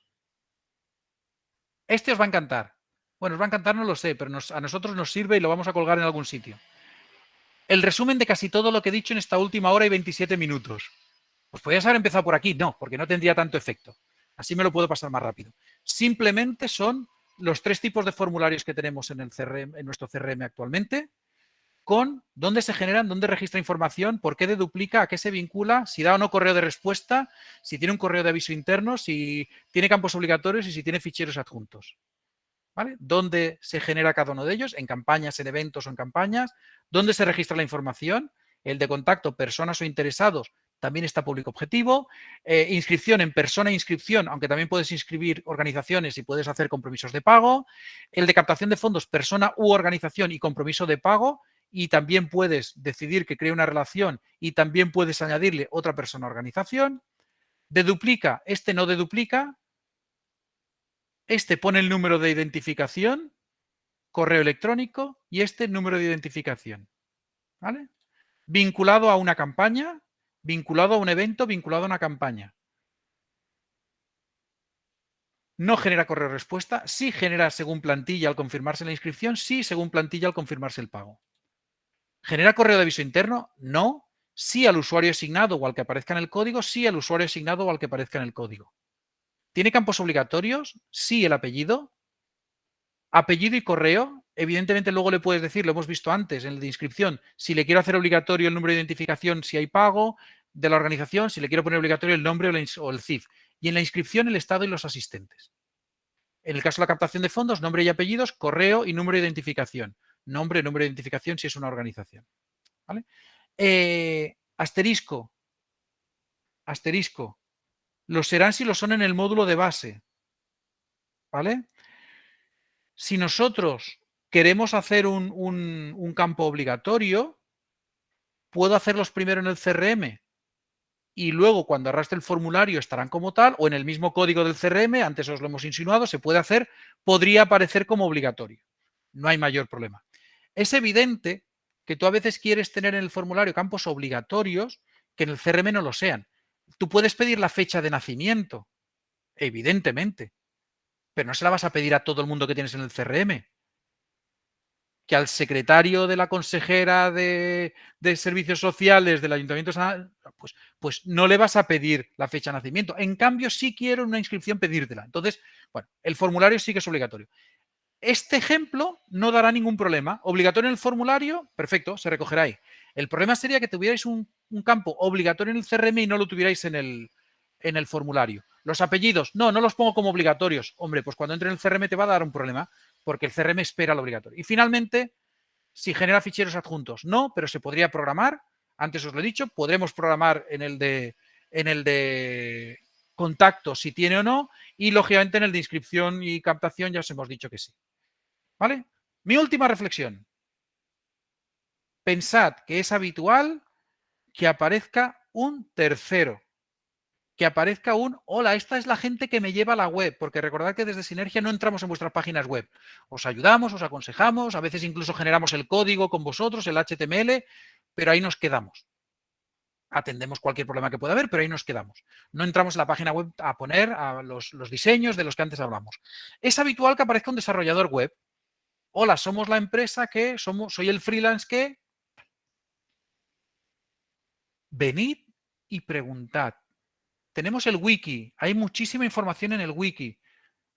Este os va a encantar. Bueno, os va a encantar, no lo sé, pero a nosotros nos sirve y lo vamos a colgar en algún sitio. El resumen de casi todo lo que he dicho en esta última hora y 27 minutos. Pues podrías haber empezado por aquí. No, porque no tendría tanto efecto. Así me lo puedo pasar más rápido. Simplemente son los 3 tipos de formularios que tenemos en, el CRM, en nuestro CRM actualmente, con dónde se generan, dónde registra información, por qué deduplica, a qué se vincula, si da o no correo de respuesta, si tiene un correo de aviso interno, si tiene campos obligatorios y si tiene ficheros adjuntos. ¿Vale? ¿Dónde se genera cada uno de ellos? En campañas, en eventos o en campañas. ¿Dónde se registra la información? El de contacto, personas o interesados, también está público objetivo. Inscripción en persona e inscripción, aunque también puedes inscribir organizaciones y puedes hacer compromisos de pago. El de captación de fondos, persona u organización y compromiso de pago. Y también puedes decidir que cree una relación y también puedes añadirle otra persona o organización. Deduplica, este no deduplica. Este pone el número de identificación, correo electrónico y este número de identificación. ¿Vale? Vinculado a una campaña, vinculado a un evento, vinculado a una campaña. No genera correo respuesta, sí genera según plantilla al confirmarse la inscripción, sí según plantilla al confirmarse el pago. ¿Genera correo de aviso interno? No. Sí al usuario asignado o al que aparezca en el código, sí al usuario asignado o al que aparezca en el código. ¿Tiene campos obligatorios? Sí el apellido. Apellido y correo, evidentemente luego le puedes decir, lo hemos visto antes en el de inscripción, si le quiero hacer obligatorio el número de identificación si hay pago de la organización, si le quiero poner obligatorio el nombre o el CIF. Y en la inscripción el estado y los asistentes. En el caso de la captación de fondos, nombre y apellidos, correo y número de identificación. Nombre, número de identificación si es una organización. ¿Vale? Asterisco. Asterisco. Los serán si lo son en el módulo de base. ¿Vale? Si nosotros queremos hacer un campo obligatorio, puedo hacerlos primero en el CRM y luego cuando arrastre el formulario estarán como tal, o en el mismo código del CRM, antes os lo hemos insinuado, se puede hacer, podría aparecer como obligatorio. No hay mayor problema. Es evidente que tú a veces quieres tener en el formulario campos obligatorios que en el CRM no lo sean. Tú puedes pedir la fecha de nacimiento, evidentemente, pero no se la vas a pedir a todo el mundo que tienes en el CRM. Que al secretario de la consejera de Servicios Sociales del Ayuntamiento, pues no le vas a pedir la fecha de nacimiento. En cambio, sí quiero en una inscripción pedírtela. Entonces, bueno, el formulario sí que es obligatorio. Este ejemplo no dará ningún problema. Obligatorio en el formulario, perfecto, se recogerá ahí. El problema sería que tuvierais un campo obligatorio en el CRM y no lo tuvierais en el formulario. Los apellidos, no los pongo como obligatorios. Hombre, pues cuando entre en el CRM te va a dar un problema porque el CRM espera lo obligatorio. Y finalmente, si genera ficheros adjuntos, no, pero se podría programar. Antes os lo he dicho, podremos programar en el de contacto si tiene o no, y lógicamente en el de inscripción y captación ya os hemos dicho que sí. ¿Vale? Mi última reflexión. Pensad que es habitual que aparezca un tercero, que aparezca un, hola, esta es la gente que me lleva a la web, porque recordad que desde Sinergia no entramos en vuestras páginas web. Os ayudamos, os aconsejamos, a veces incluso generamos el código con vosotros, el HTML, pero ahí nos quedamos. Atendemos cualquier problema que pueda haber, pero ahí nos quedamos. No entramos en la página web a poner a los diseños de los que antes hablamos. Es habitual que aparezca un desarrollador web. Hola, somos la empresa que, soy el freelance que, venid y preguntad. Tenemos el wiki, hay muchísima información en el wiki.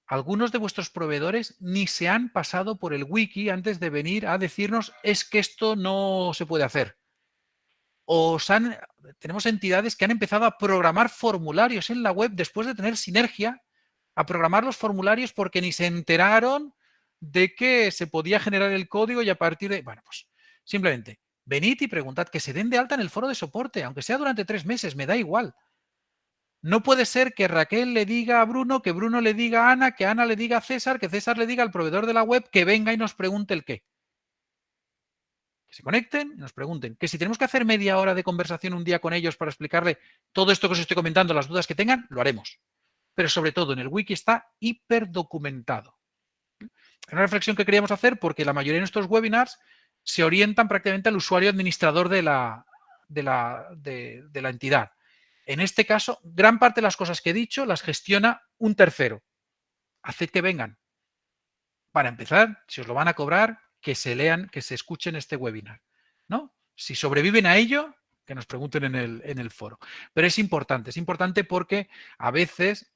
Algunos de vuestros proveedores ni se han pasado por el wiki antes de venir a decirnos es que esto no se puede hacer. Tenemos entidades que han empezado a programar formularios en la web después de tener Sinergia, a programar los formularios porque ni se enteraron de que se podía generar el código y a partir de, bueno, pues simplemente venid y preguntad, que se den de alta en el foro de soporte, aunque sea durante 3 meses, me da igual. No puede ser que Raquel le diga a Bruno, que Bruno le diga a Ana, que Ana le diga a César, que César le diga al proveedor de la web que venga y nos pregunte el qué. Que se conecten y nos pregunten. Que si tenemos que hacer media hora de conversación un día con ellos para explicarle todo esto que os estoy comentando, las dudas que tengan, lo haremos. Pero sobre todo en el wiki está hiper documentado. Es una reflexión que queríamos hacer porque la mayoría de nuestros webinars se orientan prácticamente al usuario administrador de la entidad. En este caso, gran parte de las cosas que he dicho las gestiona un tercero. Haced que vengan. Para empezar, si os lo van a cobrar, que se lean, que se escuchen este webinar, ¿no? Si sobreviven a ello, que nos pregunten en el foro. Pero es importante porque a veces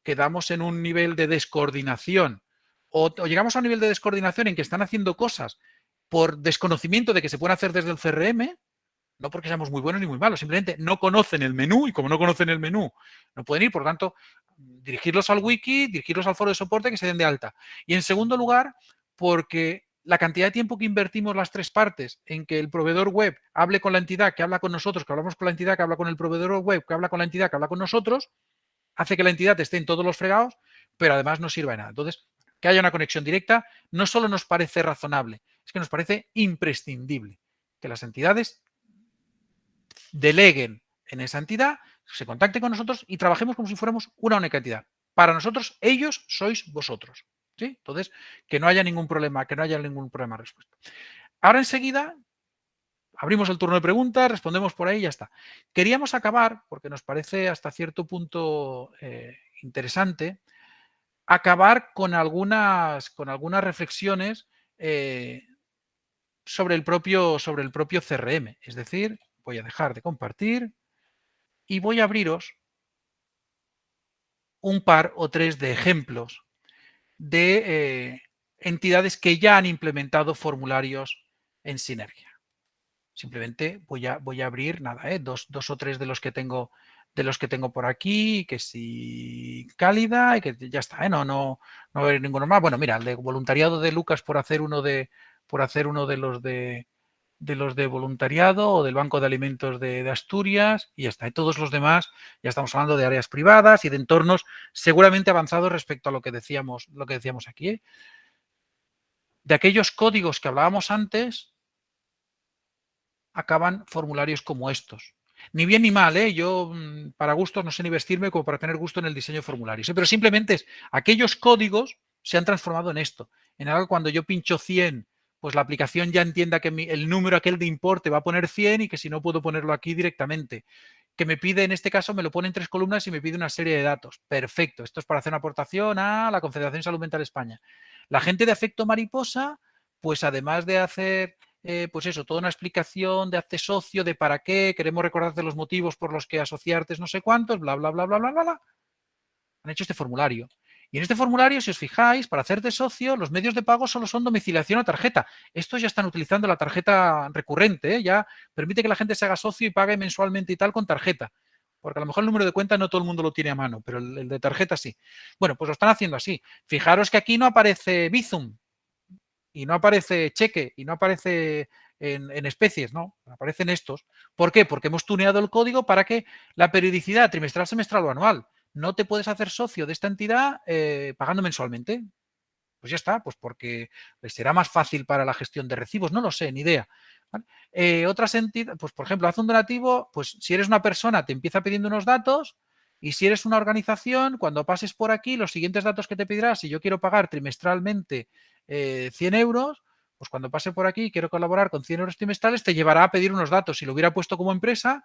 quedamos en un nivel de descoordinación o llegamos a un nivel de descoordinación en que están haciendo cosas por desconocimiento de que se pueden hacer desde el CRM, no porque seamos muy buenos ni muy malos, simplemente no conocen el menú y como no conocen el menú no pueden ir, por lo tanto, dirigirlos al wiki, dirigirlos al foro de soporte, que se den de alta. Y en segundo lugar, porque la cantidad de tiempo que invertimos las tres partes en que el proveedor web hable con la entidad, que habla con nosotros, que hablamos con la entidad, que habla con el proveedor web, que habla con la entidad, que habla con nosotros, hace que la entidad esté en todos los fregados, pero además no sirva de nada. Entonces, que haya una conexión directa no solo nos parece razonable, es que nos parece imprescindible que las entidades deleguen en esa entidad, se contacten con nosotros y trabajemos como si fuéramos una única entidad. Para nosotros, ellos sois vosotros. ¿Sí? Entonces, que no haya ningún problema, al respecto. Ahora enseguida abrimos el turno de preguntas, respondemos por ahí y ya está. Queríamos acabar, porque nos parece hasta cierto punto interesante, acabar con algunas reflexiones sobre el propio CRM. Es decir, voy a dejar de compartir y voy a abriros un par o tres de ejemplos de entidades que ya han implementado formularios en Sinergia. Simplemente voy a abrir nada, dos o tres de los que tengo por aquí, que sí cálida y que ya está, no va a haber ninguno más. Bueno, mira, el de voluntariado de Lucas por hacer uno de los de voluntariado o del Banco de Alimentos de Asturias y ya está. Y todos los demás ya estamos hablando de áreas privadas y de entornos seguramente avanzados respecto a lo que decíamos aquí. De aquellos códigos que hablábamos antes, acaban formularios como estos. Ni bien ni mal, yo para gustos no sé ni vestirme como para tener gusto en el diseño de formularios, pero simplemente es aquellos códigos se han transformado en esto. En algo cuando yo pincho 100, pues la aplicación ya entienda que el número aquel de importe va a poner 100 y que si no puedo ponerlo aquí directamente. Que me pide, en este caso, me lo pone en 3 columnas y me pide una serie de datos. Perfecto, esto es para hacer una aportación a la Confederación de Salud Mental España. La gente de Afecto Mariposa, pues además de hacer pues eso, toda una explicación de hazte socio, de para qué, queremos recordarte los motivos por los que asociarte no sé cuántos, bla, bla, bla, bla, bla, bla. Han hecho este formulario. Y en este formulario, si os fijáis, para hacerte socio, los medios de pago solo son domiciliación o tarjeta. Estos ya están utilizando la tarjeta recurrente, ya permite que la gente se haga socio y pague mensualmente y tal con tarjeta. Porque a lo mejor el número de cuenta no todo el mundo lo tiene a mano, pero el de tarjeta sí. Bueno, pues lo están haciendo así. Fijaros que aquí no aparece Bizum, y no aparece cheque y no aparece en especies, no, aparecen estos. ¿Por qué? Porque hemos tuneado el código para que la periodicidad trimestral, semestral o anual no te puedes hacer socio de esta entidad pagando mensualmente. Pues ya está, pues porque será más fácil para la gestión de recibos, no lo sé, ni idea. ¿Vale? Otras entidades, pues por ejemplo, haz un donativo, pues si eres una persona te empieza pidiendo unos datos y si eres una organización, cuando pases por aquí, los siguientes datos que te pedirá, si yo quiero pagar trimestralmente 100 euros, pues cuando pase por aquí y quiero colaborar con 100 euros trimestrales, te llevará a pedir unos datos. Si lo hubiera puesto como empresa,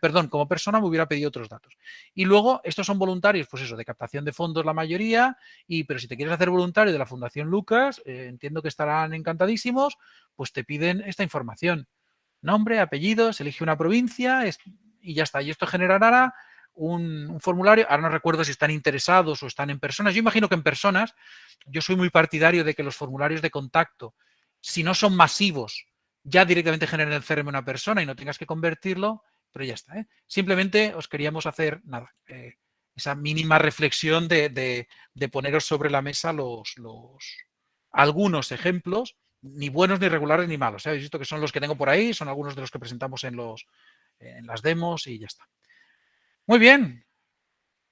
perdón, como persona me hubiera pedido otros datos. Y luego, estos son voluntarios, pues eso, de captación de fondos la mayoría, pero si te quieres hacer voluntario de la Fundación Lucas, entiendo que estarán encantadísimos, pues te piden esta información. Nombre, apellidos, elige una provincia y ya está. Y esto generará un formulario. Ahora no recuerdo si están interesados o están en personas. Yo imagino que en personas. Yo soy muy partidario de que los formularios de contacto, si no son masivos, ya directamente generen el CRM una persona y no tengas que convertirlo, pero ya está. Simplemente os queríamos hacer nada, esa mínima reflexión de poneros sobre la mesa algunos ejemplos, ni buenos, ni regulares, ni malos. Habéis visto que son los que tengo por ahí, son algunos de los que presentamos en las demos y ya está. Muy bien,